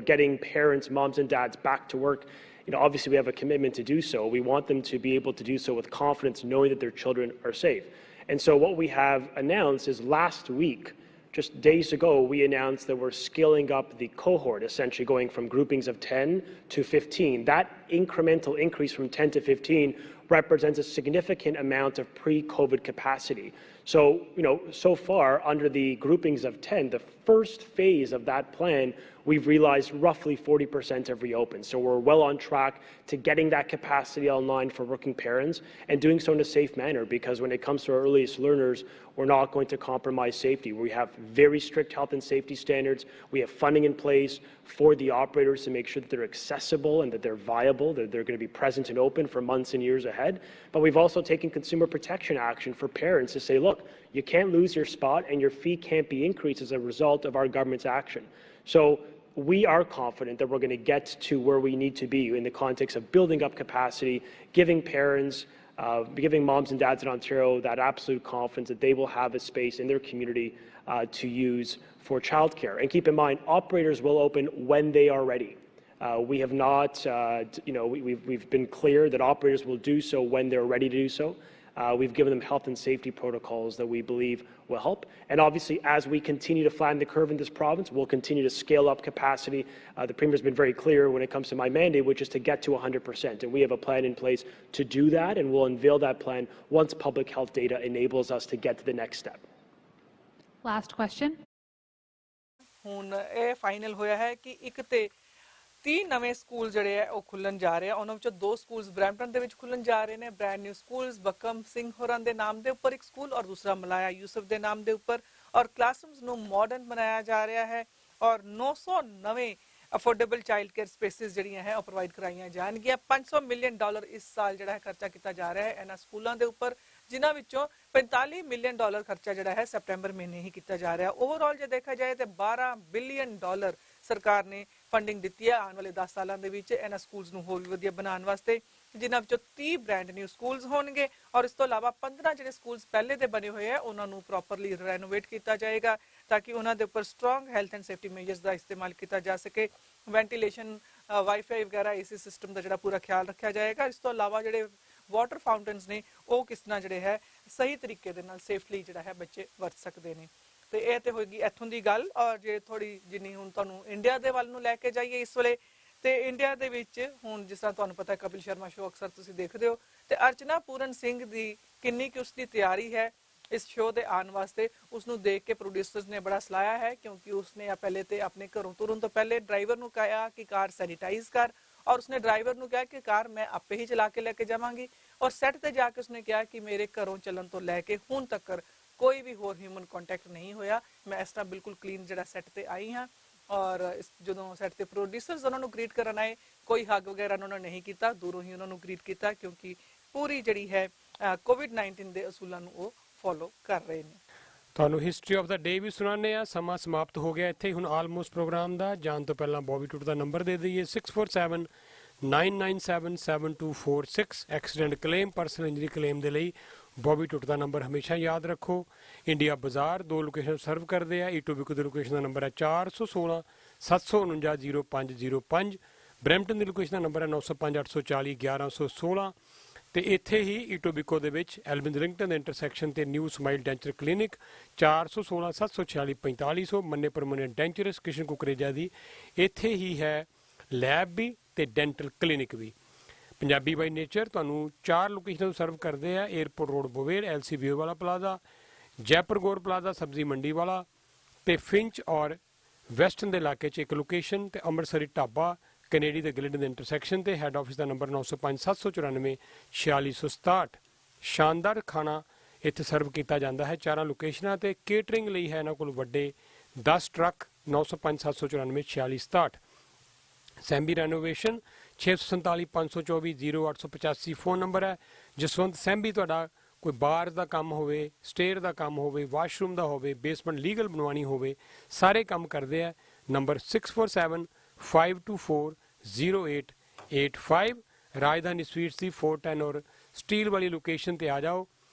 S16: getting parents, moms and dads back to work, obviously we have a commitment to do so. We want them to be able to do so with confidence, knowing that their children are safe. And so what we have announced is last week, just days ago, we announced that we're scaling up the cohort, essentially going from groupings of 10 to 15. That incremental increase from 10 to 15 represents a significant amount of pre-COVID capacity. So, so far, under the groupings of 10, the first phase of that plan, we've realized roughly 40% have reopened. So we're well on track to getting that capacity online for working parents and doing so in a safe manner, because when it comes to our earliest learners, we're not going to compromise safety. We have very strict health and safety standards. We have funding in place for the operators to make sure that they're accessible and that they're viable, that they're going to be present and open for months and years ahead. But we've also taken consumer protection action for parents to say, look, you can't lose your spot and your fee can't be increased as a result of our government's action. So we are confident that we're going to get to where we need to be in the context of building up capacity, giving parents, giving moms and dads in Ontario that absolute confidence that they will have a space in their community to use for childcare. And keep in mind, operators will open when they are ready. We have not, we've been clear that operators will do so when they're ready to do so. We've given them health and safety protocols that we believe will help. And obviously, as we continue to flatten the curve in this province, we'll continue to scale up capacity. The Premier's been very clear when it comes to my mandate, which is to get to 100%. And we have a plan in place to do that, and we'll unveil that plan once public health data enables us to get to the next step.
S18: Last question.
S1: ਹੁਣ ਇਹ final ਹੋਇਆ ਹੈ ਕਿ ਇੱਕ ਤੇ 30 ਨਵੇਂ school ਜਿਹੜੇ ਆ ਉਹ ਖੁੱਲਣ ਜਾ ਰਹੇ ਆ ਉਹਨਾਂ ਵਿੱਚੋਂ 2 ਸਕੂਲਸ ਬਰੈਂਪਟਨ ਦੇ ਵਿੱਚ ਖੁੱਲਣ ਜਾ ਰਹੇ ਨੇ ਬ੍ਰੈਂਡ ਨਿਊ ਸਕੂਲਸ ਬਕਮ ਸਿੰਘ ਹੋਰਾਂ ਦੇ ਨਾਮ ਦੇ ਉੱਪਰ ਇੱਕ ਸਕੂਲ ਔਰ ਦੂਸਰਾ ਮਲਾਇਆ ਯੂਸਫ ਦੇ ਨਾਮ ਦੇ ਉੱਪਰ ਔਰ ਕਲਾਸਰੂਮਸ ਨੂੰ ਮਾਡਰਨ ਬਣਾਇਆ ਜਾ ਰਿਹਾ ਹੈ ਔਰ 900 ਨਵੇਂ ਅਫੋਰਡੇਬਲ ਚਾਈਲਡ ਕੇਅਰ ਸਪੇਸਿਸ ਜਿਹੜੀਆਂ ਹੈ ਉਹ ਪ੍ਰੋਵਾਈਡ ਕਰਾਈਆਂ ਜਾਣਗੀਆਂ $500 ਮਿਲੀਅਨ ਇਸ ਸਾਲ ਜਿਹੜਾ ਹੈ ਖਰਚਾ ਕੀਤਾ ਜਾ ਰਿਹਾ ਹੈ ਇਹਨਾਂ ਸਕੂਲਾਂ ਦੇ ਉੱਪਰ ਜਿਨ੍ਹਾਂ ਵਿੱਚੋਂ $45 ਮਿਲੀਅਨ ਖਰਚਾ ਜਿਹੜਾ ਹੈ ਸੈਪਟੈਂਬਰ ਮਹੀਨੇ ਹੀ ਕੀਤਾ ਜਾ ਰਿਹਾ ਓਵਰਆਲ ਜੇ ਦੇਖਿਆ ਜਾਏ ਤੇ $12 ਬਿਲੀਅਨ ਸਰਕਾਰ ਨੇ ਫੰਡਿੰਗ ਦਿੱਤੀ ਹੈ ਆਉਣ ਵਾਲੇ 10 ਸਾਲਾਂ ਦੇ ਵਿੱਚ ਇਹਨਾਂ ਸਕੂਲਸ ਨੂੰ ਹੋਰ ਵੀ ਵਧੀਆ ਬਣਾਉਣ ਵਾਸਤੇ ਜਿਨ੍ਹਾਂ ਵਿੱਚੋਂ 30 ਬ੍ਰੈਂਡ ਨਿਊ ਸਕੂਲਸ ਹੋਣਗੇ ਔਰ ਇਸ ਤੋਂ ਇਲਾਵਾ 15 ਜਿਹੜੇ ਸਕੂਲਸ ਪਹਿਲੇ ਦੇ ਬਣੇ ਹੋਏ ਆ ਉਹਨਾਂ ਨੂੰ ਪ੍ਰੋਪਰਲੀ ਰੈਨੋਵੇਟ ਕੀਤਾ ਜਾਏਗਾ ਤਾਂ ਕਿ ਉਹਨਾਂ ਦੇ ਉੱਪਰ strong health and safety measures ਦਾ ਇਸਤੇਮਾਲ ਕੀਤਾ ਜਾ ਸਕੇ ਵੈਂਟੀਲੇਸ਼ਨ ਵਾਈਫਾਈ ਵਗੈਰਾ ਏਸੀ ਸਿਸਟਮ ਦਾ ਜਿਹੜਾ ਪੂਰਾ ਖਿਆਲ ਰੱਖਿਆ ਜਾਏਗਾ ਇਸ ਤੋਂ ਇਲਾਵਾ ਜਿਹੜੇ ਵਾਟਰ ਫਾਊਂਟਨਸ ਨੇ ਉਹ ਕਿਸ ਤਰ੍ਹਾਂ ਜਿਹੜੇ ਹੈ ਸਹੀ ਤਰੀਕੇ ਦੇ ਨਾਲ ਸੇਫਲੀ ਜਿਹੜਾ ਹੈ ਬੱਚੇ ਵਰਤ ਸਕਦੇ ਨੇ ਤੇ ਇਹ ਤੇ ਹੋਏਗੀ ਇੱਥੋਂ ਦੀ ਗੱਲ ਔਰ ਜੇ ਥੋੜੀ ਜਿੰਨੀ ਹੁਣ ਤੁਹਾਨੂੰ ਇੰਡੀਆ ਦੇ ਵੱਲ ਨੂੰ ਲੈ ਕੇ ਜਾਈਏ ਇਸ ਵੇਲੇ ਤੇ ਇੰਡੀਆ ਦੇ ਵਿੱਚ ਹੁਣ ਜਿਸ ਤਰ੍ਹਾਂ ਤੁਹਾਨੂੰ ਪਤਾ ਕਪਿਲ ਸ਼ਰਮਾ ਸ਼ੋਅ ਅਕਸਰ ਤੁਸੀਂ ਦੇਖਦੇ ਹੋ ਤੇ ਅਰਚਨਾ ਪੂਰਨ ਸਿੰਘ ਦੀ ਕਿੰਨੀ ਕਿ ਉਸਦੀ ਤਿਆਰੀ ਹੈ ਇਸ ਸ਼ੋਅ ਦੇ ਆਉਣ ਵਾਸਤੇ ਉਸ ਨੂੰ ਦੇਖ ਕੇ ਪ੍ਰੋਡਿਊਸਰਸ ਨੇ ਬੜਾ ਸਲਾਹਿਆ ਹੈ ਕਿਉਂਕਿ ਉਸਨੇ ਪਹਿਲੇ ਤੇ ਆਪਣੇ ਘਰੋਂ ਤੁਰਨ ਤੋਂ ਪਹਿਲੇ ਡਰਾਈਵਰ ਨੂੰ ਕਿਹਾ ਕਿ ਕਾਰ ਸੈਨੀਟਾਈਜ਼ ਕਰ और उसने ड्राइवर ਨੂੰ ਕਿਹਾ ਕਿ ਕਾਰ ਮੈਂ ਆਪੇ ਹੀ ਚਲਾ ਕੇ ਲੈ ਕੇ ਜਾਵਾਂਗੀ ਔਰ ਸੈੱਟ ਤੇ ਜਾ ਕੇ ਉਸਨੇ ਕਿਹਾ ਕਿ ਮੇਰੇ ਘਰੋਂ ਚੱਲਣ ਤੋਂ ਲੈ ਕੇ ਹੁਣ ਤੱਕ ਕੋਈ ਵੀ ਹੋਰ ਹਿਊਮਨ ਕੰਟੈਕਟ ਨਹੀਂ ਹੋਇਆ ਮੈਂ ਇਸ ਤਰ੍ਹਾਂ ਬਿਲਕੁਲ ਕਲੀਨ ਜਿਹੜਾ ਸੈੱਟ ਤੇ ਆਈ ਹਾਂ ਔਰ ਜਦੋਂ ਸੈੱਟ ਤੇ ਪ੍ਰੋਡਿਊਸਰਸ ਉਹਨਾਂ ਨੂੰ ਗ੍ਰੀਟ ਕਰਨ ਆਏ ਕੋਈ ਹੱਗ ਵਗੈਰਾ ਉਹਨਾਂ ਨੇ ਨਹੀਂ ਕੀਤਾ ਦੂਰੋਂ ਹੀ ਉਹਨਾਂ ਨੂੰ ਗ੍ਰੀਟ ਕੀਤਾ ਕਿਉਂਕਿ ਪੂਰੀ ਜਿਹੜੀ ਹੈ ਕੋਵਿਡ-19 ਦੇ ਅਸੂਲਾਂ ਨੂੰ ਉਹ ਫੋਲੋ ਕਰ ਰਹੇ ਨੇ
S2: ਤੁਹਾਨੂੰ ਹਿਸਟਰੀ ਆਫ ਦਾ ਡੇ ਵੀ ਸੁਣਾਉਂਦੇ ਆ ਸਮਾਂ ਸਮਾਪਤ ਹੋ ਗਿਆ ਇੱਥੇ ਹੁਣ ਆਲਮੋਸਟ ਪ੍ਰੋਗਰਾਮ ਦਾ ਜਾਣ ਤੋਂ ਪਹਿਲਾਂ ਬੌਬੀ ਟੂਟ ਦਾ ਨੰਬਰ ਦੇ ਦਈਏ 6479977246 accident claim personal injury claim ਦੇ ਲਈ ਬੌਬੀ ਟੂਟ ਦਾ ਨੰਬਰ ਹਮੇਸ਼ਾ ਯਾਦ ਰੱਖੋ ਇੰਡੀਆ ਬਾਜ਼ਾਰ 2 ਲੋਕੇਸ਼ਨ ਸਰਵ ਕਰਦੇ ਆ ਈਟੋਬਿਕੋ ਦੀ ਲੋਕੇਸ਼ਨ ਦਾ ਨੰਬਰ ਹੈ 416 7490505। ਬਰੈਂਪਟਨ ਦੀ ਲੋਕੇਸ਼ਨ ਦਾ ਨੰਬਰ ਹੈ 905 840 1116। ਤੇ ਇੱਥੇ ਹੀ ਈਟੋਬੀਕੋ ਦੇ ਵਿੱਚ ਐਲਬਿੰਦਰਿੰਗਟਨ ਦੇ ਇੰਟਰਸੈਕਸ਼ਨ ਤੇ ਨਿਊ ਸਮਾਈਲ ਡੈਂਚਰ ਕਲੀਨਿਕ 416 746 4500। ਮੰਨੇ ਪਰਮਨੈਂਟ ਡੈਂਚਰਸ ਕ੍ਰਿਸ਼ਨ ਕੁਕਰੇਜਾ ਦੀ ਇੱਥੇ ਹੀ ਹੈ ਲੈਬ ਵੀ ਤੇ ਡੈਂਟਲ ਕਲੀਨਿਕ ਵੀ। ਪੰਜਾਬੀ ਬਾਈ ਨੇਚਰ ਤੁਹਾਨੂੰ 4 ਲੋਕੇਸ਼ਨਾਂ ਤੋਂ ਸਰਵ ਕਰਦੇ ਆ। Airport road Bower, LC view ਵਾਲਾ ਪਲਾਜ਼ਾ, ਜੈਪੁਰ ਗੌਰ ਪਲਾਜ਼ਾ ਸਬਜ਼ੀ ਮੰਡੀ ਵਾਲਾ ਤੇ ਫਿੰਚ ਔਰ ਵੈਸਟਰਨ ਦੇ ਇਲਾਕੇ 'ਚ ਇੱਕ ਲੋਕੇਸ਼ਨ ਤੇ ਅੰਮ੍ਰਿਤਸਰੀ ਢਾਬਾ ਕੈਨੇਡੀ ਦੇ ਗਿਲਡ ਦੇ ਇੰਟਰਸੈਕਸ਼ਨ ਤੇ ਹੈੱਡ ਆਫਿਸ ਦਾ ਨੰਬਰ 905 794 4667। ਸ਼ਾਨਦਾਰ ਖਾਣਾ ਇੱਥੇ ਸਰਵ ਕੀਤਾ ਜਾਂਦਾ ਹੈ 4 ਲੋਕੇਸ਼ਨਾਂ ਤੇ। ਕੇਟਰਿੰਗ ਲਈ ਹੈ ਇਹਨਾਂ ਕੋਲ ਵੱਡੇ 10 truck 905 794 4667। Sembi renovation 647 524 0885 phone number ਹੈ। ਜਸਵੰਤ ਸੈਂਬੀ ਤੁਹਾਡਾ ਕੋਈ ਬਾਰ ਦਾ ਕੰਮ ਹੋਵੇ, ਸਟੇਅਰ ਦਾ ਕੰਮ ਹੋਵੇ, ਵਾਸ਼ਰੂਮ ਦਾ ਹੋਵੇ, ਬੇਸਮੈਂਟ ਲੀਗਲ ਬਣਵਾਉਣੀ ਹੋਵੇ, ਸਾਰੇ ਕੰਮ ਕਰਦੇ ਆ। ਨੰਬਰ 647 524 0885। ਰਾਜਧਾਨੀ ਸਵੀਟਸ ਦੀ 410 ਔਰ ਸਟੀਲ ਵਾਲੀ ਲੋਕੇਸ਼ਨ ਤੇ ਆ ਜਾਓ।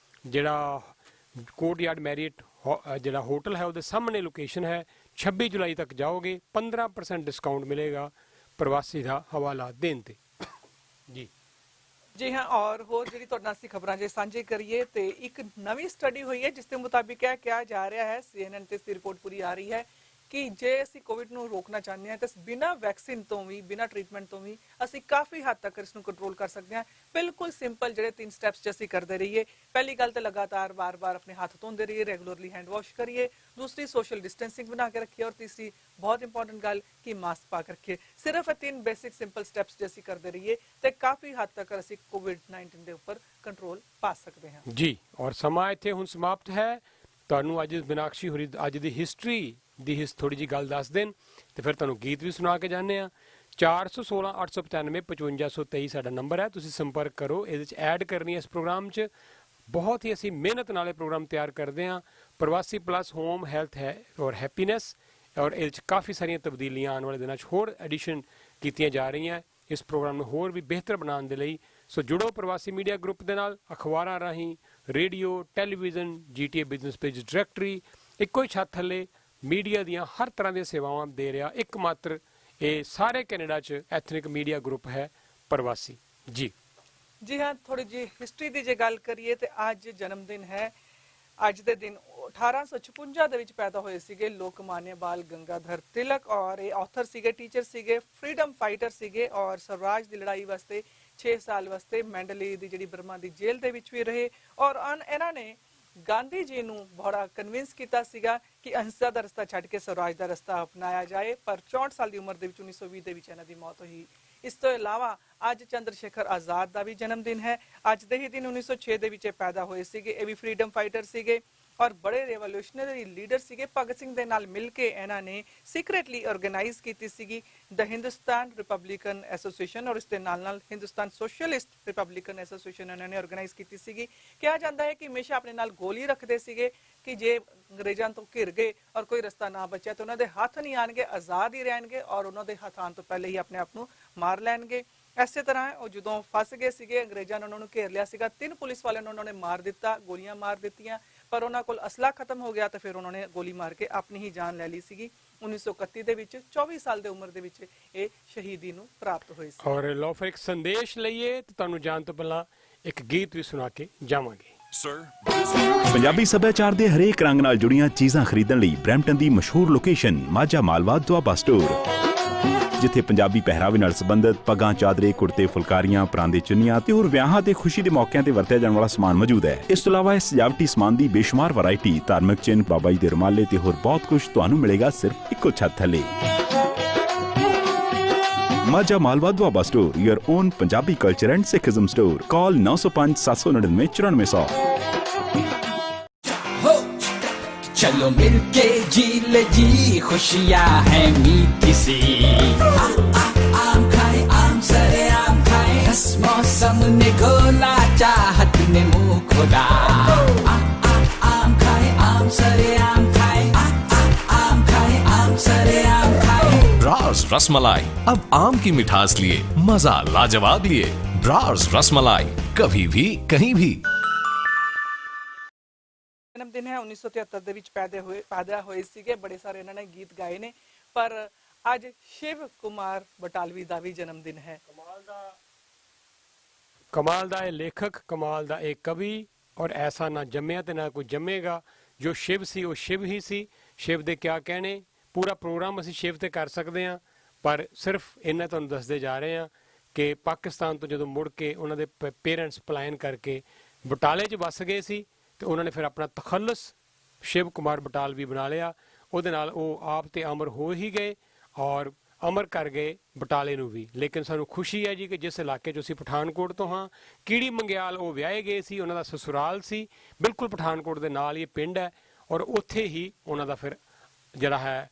S2: ਜਿਹੜਾ ਕੋਰਟਯਾਰਡ ਮੈਰੀਅਟ ਜਿਹੜਾ ਹੋਟਲ ਹੈ ਉਹਦੇ ਸਾਹਮਣੇ ਲੋਕੇਸ਼ਨ ਹੈ। 26 ਜੁਲਾਈ ਤੱਕ ਜਾਓਗੇ 15% ਡਿਸਕਾਊਂਟ ਮਿਲੇਗਾ ਪ੍ਰਵਾਸੀ ਦਾ ਹਵਾਲਾ ਦੇਣ ਤੇ। ਜੀ
S1: ਜੀ ਹਾਂ, ਔਰ ਹੋਰ ਜਿਹੜੀ ਤੁਹਾਡੇ ਨਾਲ ਅਸੀਂ ਖਬਰਾਂ ਜੇ ਸਾਂਝੇ ਕਰੀਏ ਤੇ ਇੱਕ ਨਵੀਂ ਸਟੱਡੀ ਹੋਈ ਹੈ ਜਿਸ ਦੇ ਮੁਤਾਬਿਕ ਇਹ ਕਿਹਾ ਜਾ ਰਿਹਾ ਹੈ, CNN ਤੇ ਇਸ ਦੀ ਰਿਪੋਰਟ ਪੂਰੀ ਆ ਰਹੀ ਹੈ ਕਿ ਜੇ ਅਸੀਂ ਕੋਵਿਡ ਨੂੰ ਰੋਕਣਾ ਚਾਹੁੰਦੇ ਹਾਂ ਤਾਂ ਬਿਨਾਂ ਵੈਕਸੀਨ ਤੋਂ ਵੀ, ਬਿਨਾਂ ਟ੍ਰੀਟਮੈਂਟ ਤੋਂ ਵੀ ਅਸੀਂ ਕਾਫੀ ਹੱਦ ਤੱਕ ਇਸ ਨੂੰ ਕੰਟਰੋਲ ਕਰ ਸਕਦੇ ਹਾਂ। ਬਿਲਕੁਲ ਸਿੰਪਲ ਜਿਹੜੇ 3 ਸਟੈਪਸ ਅਸੀਂ ਕਰਦੇ ਰਹੀਏ। ਪਹਿਲੀ ਗੱਲ ਤਾਂ ਲਗਾਤਾਰ ਬਾਰ-ਬਾਰ ਆਪਣੇ ਹੱਥ ਧੋਂਦੇ ਰਹੀਏ, ਰੈਗੂਲਰਲੀ ਹੈਂਡ ਵਾਸ਼ ਕਰੀਏ। ਦੂਸਰੀ ਸੋਸ਼ਲ ਡਿਸਟੈਂਸਿੰਗ ਬਣਾ ਕੇ ਰੱਖੀਏ ਔਰ ਤੀਸਰੀ ਬਹੁਤ ਇੰਪੋਰਟੈਂਟ ਗੱਲ ਕਿ ਮਾਸਕ ਪਾ ਕੇ ਰੱਖੀਏ। ਸਿਰਫ ਇਹ 3 ਬੇਸਿਕ ਸਿੰਪਲ ਸਟੈਪਸ ਜੇ ਅਸੀਂ ਕਰਦੇ ਰਹੀਏ ਤੇ ਕਾਫੀ ਹੱਦ ਤੱਕ ਅਸੀਂ ਕੋਵਿਡ-19 ਦੇ ਉੱਪਰ ਕੰਟਰੋਲ ਪਾ ਸਕਦੇ ਹਾਂ।
S2: ਜੀ ਔਰ ਸਮਾਂ ਇੱਥੇ ਹੁਣ ਸਮਾਪਤ ਹੈ। ਤੁਹਾਨੂੰ ਅੱਜ ਬਿਨਾਕਸ਼ੀ ਹੋਰੀ ਅੱਜ ਦੀ ਹਿਸਟਰੀ ਦੀ ਥੋੜੀ ਜੀ ਗੱਲ ਦੱਸ ਦੇਣ ਤੇ ਫਿਰ ਤੁਹਾਨੂੰ ਗੀਤ ਵੀ ਸੁਣਾ ਕੇ ਜਾਂਦੇ ਆ। 416 895 5523 ਸਾਡਾ ਨੰਬਰ ਹੈ, ਤੁਸੀਂ ਸੰਪਰਕ ਕਰੋ। ਇਹਦੇ 'ਚ ਐਡ ਕਰਨੀ ਹੈ ਇਸ ਪ੍ਰੋਗਰਾਮ 'ਚ। ਬਹੁਤ ਹੀ ਅਸੀਂ ਮਿਹਨਤ ਨਾਲ ਇਹ ਪ੍ਰੋਗਰਾਮ ਤਿਆਰ ਕਰਦੇ ਹਾਂ। ਪ੍ਰਵਾਸੀ ਪਲੱਸ ਹੋਮ ਹੈਲਥ ਹੈ ਔਰ ਹੈਪੀਨੈਸ, ਔਰ ਇਹਦੇ 'ਚ ਕਾਫੀ ਸਾਰੀਆਂ ਤਬਦੀਲੀਆਂ ਆਉਣ ਵਾਲੇ ਦਿਨਾਂ 'ਚ ਹੋਰ ਐਡੀਸ਼ਨ ਕੀਤੀਆਂ ਜਾ ਰਹੀਆਂ ਇਸ ਪ੍ਰੋਗਰਾਮ ਨੂੰ ਹੋਰ ਵੀ ਬਿਹਤਰ ਬਣਾਉਣ ਦੇ ਲਈ। ਸੋ ਜੁੜੋ ਪ੍ਰਵਾਸੀ ਮੀਡੀਆ ਗਰੁੱਪ ਦੇ ਨਾਲ। ਅਖਬਾਰਾਂ ਰਾਹੀਂ, radio, television, GTA business page directory, ਇੱਕੋ ਹੀ ਛੱਤ ਥੱਲੇ ਮੀਡੀਆ ਦੀਆਂ ਹਰ ਤਰ੍ਹਾਂ ਦੀਆਂ ਸੇਵਾਵਾਂ ਦੇ ਰਿਹਾ ਇੱਕ ਮਾਤਰ ਇਹ ਸਾਰੇ ਕੈਨੇਡਾ 'ਚ ਐਥਨਿਕ ਮੀਡੀਆ ਗਰੁੱਪ ਹੈ ਪ੍ਰਵਾਸੀ। ਜੀ
S1: ਜੀ ਹਾਂ, ਥੋੜੀ ਜਿਹੀ ਹਿਸਟਰੀ ਦੀ ਜੇ ਗੱਲ ਕਰੀਏ ਤੇ ਅੱਜ ਜਨਮ ਦਿਨ ਹੈ। ਅੱਜ ਦੇ ਦਿਨ 1856 ਦੇ ਵਿੱਚ ਪੈਦਾ ਹੋਏ ਸੀਗੇ ਲੋਕਮਾਨਿਆ ਬਾਲ ਗੰਗਾਧਰ ਤਿਲਕ, ਔਰ ਇਹ ਆਥਰ ਸੀਗੇ, ਟੀਚਰ ਸੀਗੇ, ਫਰੀडम फाइटर ਸੀਗੇ ਔਰ ਸਵਰਾਜ ਦੀ ਲੜਾਈ ਵਾਸਤੇ 6 ਸਾਲ ਵਾਸਤੇ ਮੈਂਡਲੇ ਦੀ ਜਿਹੜੀ ਬਰਮਾ ਦੀ ਜੇਲ੍ਹ ਦੇ ਵਿੱਚ ਵੀ ਰਹੇ। ਔਰ ਇਹਨਾਂ ਨੇ ਗਾਂਧੀ ਜੀ ਨੂੰ ਬੜਾ ਕਨਵਿੰਸ ਕੀਤਾ ਸੀਗਾ ਕਿ ਅਹਿੰਸਾ ਦਾ ਰਸਤਾ ਛੱਡ ਕੇ ਸਵਰਾਜ ਦਾ ਰਸਤਾ ਅਪਣਾਇਆ ਜਾਏ। ਪਰ 64 ਸਾਲ ਦੀ ਉਮਰ ਦੇ ਵਿੱਚ 1920 ਦੇ ਵਿੱਚ ਇਹਨਾਂ ਦੀ ਮੌਤ ਹੋਈ। ਇਸ ਤੋਂ ਇਲਾਵਾ ਅੱਜ ਚੰਦਰ ਸ਼ੇਖਰ ਆਜ਼ਾਦ ਦਾ ਵੀ ਜਨਮ ਦਿਨ ਹੈ। ਅੱਜ ਦੇ ਹੀ ਦਿਨ 1906 ਦੇ ਵਿੱਚ ਪੈਦਾ ਹੋਏ ਸੀਗੇ। ਇਹ ਵੀ ਫਰੀडम फाइटर ਸੀਗੇ ਔਰ ਬੜੇ ਰੈਵੋਲੂਸ਼ਨਰੀ ਲੀਡਰ ਸੀਗੇ। ਭਗਤ ਸਿੰਘ ਦੇ ਨਾਲ ਮਿਲ ਕੇ ਇਹਨਾਂ ਨੇ ਸੀਕ੍ਰੇਟਲੀ ਆਰਗੇਨਾਈਜ਼ ਕੀਤੀ ਸੀਗੀ ਦ ਹਿੰਦੁਸਤਾਨ ਰਿਪਬਲਿਕਨ ਐਸੋਸੀਏਸ਼ਨ ਔਰ ਇਸ ਦੇ ਨਾਲ ਹਿੰਦੁਸਤਾਨ ਸੋਸ਼ਲਿਸਟ ਰਿਪਬਲਿਕਨ ਐਸੋਸੀਏਸ਼ਨ ਇਹਨਾਂ ਨੇ ਆਰਗੇਨਾਈਜ਼ ਕੀਤੀ ਸੀਗੀ। ਕਿਹਾ ਜਾਂਦਾ ਹੈ ਕਿ ਹਮੇਸ਼ਾ ਆਪਣੇ ਨਾਲ ਗੋਲੀ ਰੱਖਦੇ ਸੀਗੇ ਕਿ ਜੇ ਅੰਗਰੇਜ਼ਾਂ ਤੋਂ ਘਿਰ ਗਏ ਔਰ ਕੋਈ ਰਸਤਾ ਨਾ ਬਚਿਆ ਤਾਂ ਉਹਨਾਂ ਦੇ ਹੱਥ ਨਹੀਂ ਆਣਗੇ, ਆਜ਼ਾਦ ਹੀ ਰਹਿਣਗੇ ਔਰ ਉਹਨਾਂ ਦੇ ਹੱਥ ਆਉਣ ਤੋਂ ਪਹਿਲੇ ਹੀ ਆਪਣੇ ਆਪ ਨੂੰ ਮਾਰ ਲੈਣਗੇ। ਇਸੇ ਤਰ੍ਹਾਂ ਉਹ ਜਦੋਂ ਫਸ ਗਏ ਸੀਗੇ, ਅੰਗਰੇਜ਼ਾਂ ਨੇ ਉਹਨਾਂ ਨੂੰ ਘੇਰ ਲਿਆ ਸੀਗਾ। 3 ਪੁਲਿਸ ਵਾਲਿਆਂ ਨੂੰ ਉਹਨਾਂ ਨੇ ਮਾਰ ਦਿੱਤਾ, ਗੋਲੀਆਂ ਮਾਰ ਦਿੱਤੀਆਂ, ਪਰ ਉਹਨਾਂ ਕੋਲ ਅਸਲਾ ਖਤਮ ਹੋ ਗਿਆ ਤਾਂ ਫਿਰ ਉਹਨਾਂ ਨੇ ਗੋਲੀ ਮਾਰ ਕੇ ਆਪਣੀ ਹੀ ਜਾਨ ਲੈ ਲਈ ਸੀਗੀ। 1931 ਦੇ ਵਿੱਚ 24 ਸਾਲ ਦੀ ਉਮਰ ਦੇ ਵਿੱਚ ਇਹ ਸ਼ਹੀਦੀ ਨੂੰ ਪ੍ਰਾਪਤ ਹੋਈ ਸੀ।
S2: ਔਰ ਲਓ ਫਿਰ ਇੱਕ ਸੰਦੇਸ਼ ਲਈਏ ਤੇ ਤੁਹਾਨੂੰ ਜਾਣ ਤੋਂ ਪਹਿਲਾਂ ਇੱਕ ਗੀਤ ਵੀ ਸੁਣਾ ਕੇ ਜਾਵਾਂਗੇ।
S5: ਪੰਜਾਬੀ ਸੱਭਿਆਚਾਰ ਦੇ ਹਰੇਕ ਰੰਗ ਨਾਲ ਜੁੜੀਆਂ ਚੀਜ਼ਾਂ ਖਰੀਦਣ ਲਈ ਬਰੈਂਪਟਨ ਦੀ ਮਸ਼ਹੂਰ ਲੋਕੇਸ਼ਨ ਮਾਝਾ ਮਾਲਵਾ ਦੁਆਬਾ ਸਟੋਰ, ਜਿੱਥੇ ਪੰਜਾਬੀ ਪਹਿਰਾਵੇ ਨਾਲ ਸੰਬੰਧਿਤ ਪੱਗਾਂ, ਚਾਦਰੇ, ਕੁੜਤੇ, ਫੁਲਕਾਰੀਆਂ, ਪਰਾਂਦੇ, ਚੁੰਨੀਆਂ ਤੇ ਹੋਰ ਵਿਆਹਾਂ ਤੇ ਖੁਸ਼ੀ ਦੇ ਮੌਕਿਆਂ ਤੇ ਵਰਤਿਆ ਜਾਣ ਵਾਲਾ ਸਮਾਨ ਮੌਜੂਦ ਹੈ। ਇਸ ਤੋਂ ਇਲਾਵਾ ਇਸ ਸਜਾਵਟੀ ਸਮਾਨ ਦੀ ਬੇਸ਼ੁਮਾਰ ਵੈਰਾਈਟੀ, ਧਾਰਮਿਕ ਚਿੰਨ੍ਹ, ਬਾਬਾ ਜੀ ਦੇ ਰੁਮਾਲੇ ਤੇ ਹੋਰ ਬਹੁਤ ਕੁਝ ਤੁਹਾਨੂੰ ਮਿਲੇਗਾ ਸਿਰਫ ਇੱਕੋ ਛੱਤ ਥੱਲੇ। Majha Malwa Doaba store, your own Punjabi culture and Sikhism store. ਕਾਲ 905 799 9400।
S3: चलो मिलके जी ले जी, खुशियाँ हैं मीठी सी। आम खाए आम सरे आम खाए, दस मौसम ने घोला, चाहत ने मुंह खोला। आम खाए आम सरे आम खाए, आम खाए आम सरे आम खाए।
S22: ब्रार्स रसमलाई अब आम की मिठास लिए, मजा लाजवाब लिए। ब्रार्स रसमलाई, कभी भी कहीं भी।
S1: ਜਨਮ ਦਿਨ ਹੈ 1973 ਦੇ ਵਿੱਚ ਪੈਦਾ ਹੋਏ ਸੀਗੇ। ਬੜੇ ਸਾਰੇ ਇਹਨਾਂ ਨੇ ਗੀਤ ਗਾਏ ਨੇ, ਪਰ ਅੱਜ ਸ਼ਿਵ ਕੁਮਾਰ ਬਟਾਲਵੀ ਦਾ ਵੀ ਜਨਮ ਦਿਨ ਹੈ।
S2: कमाल दा ये लेखक, कमाल दा एक कवि, और ऐसा ना जम्मिया ते ना कोई जम्मेगा। जो शिव सी वो शिव ही सी। शिव दे क्या कहने, पूरा प्रोग्राम असी शिव ते कर सकते हैं, पर सिर्फ इन्ना तुहानूं दसदे जा रहे हैं कि पाकिस्तान तो जो मुड़ के उन्होंने पेरेंट्स पलायन करके बटाले च बस गए सी, तो उन्होंने फिर अपना तखल्लुस शिव कुमार बटालवी बना लिया। ਉਹਦੇ ਨਾਲ ਉਹ ਆਪ ਤੇ ਅਮਰ ਹੋ ਹੀ ਗਏ ਔਰ ਅਮਰ ਕਰ ਗਏ ਬਟਾਲੇ ਨੂੰ ਵੀ। ਲੇਕਿਨ ਸਾਨੂੰ ਖੁਸ਼ੀ ਹੈ ਜੀ ਕਿ ਜਿਸ ਇਲਾਕੇ 'ਚ ਅਸੀਂ ਪਠਾਨਕੋਟ ਤੋਂ ਹਾਂ, ਕੀੜੀ ਮੰਗਿਆਲ ਉਹ ਵਿਆਹੇ ਗਏ ਸੀ, ਉਹਨਾਂ ਦਾ ਸਸੁਰਾਲ ਸੀ ਬਿਲਕੁਲ ਪਠਾਨਕੋਟ ਦੇ ਨਾਲ ਹੀ ਪਿੰਡ ਹੈ, ਔਰ ਉੱਥੇ ਹੀ ਉਹਨਾਂ ਦਾ ਫਿਰ ਜਿਹੜਾ ਹੈ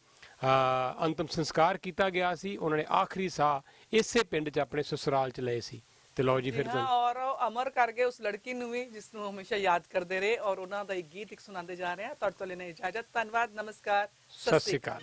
S2: ਅੰਤਮ ਸੰਸਕਾਰ ਕੀਤਾ ਗਿਆ ਸੀ। ਉਹਨਾਂ ਨੇ ਆਖਰੀ ਸਾਹ ਇਸੇ ਪਿੰਡ 'ਚ ਆਪਣੇ ਸਸੁਰਾਲ 'ਚ ਲਏ ਸੀ। ਤੇ ਲਓ ਜੀ ਫਿਰ
S1: ਔਰ ਅਮਰ ਕਰ ਗਏ ਉਸ ਲੜਕੀ ਨੂੰ ਵੀ ਜਿਸ ਨੂੰ ਹਮੇਸ਼ਾ ਯਾਦ ਕਰਦੇ ਰਹੇ, ਔਰ ਉਹਨਾਂ ਦਾ ਇੱਕ ਗੀਤ ਇੱਕ ਸੁਣਾਉਂਦੇ ਜਾ ਰਹੇ ਹਾਂ। ਤੁਹਾਡੇ ਤੋਂ ਲੈਣੇ ਇਜਾਜ਼ਤ। ਧੰਨਵਾਦ, ਨਮਸਕਾਰ,
S2: ਸਤਿ ਸ਼੍ਰੀ ਅਕਾਲ।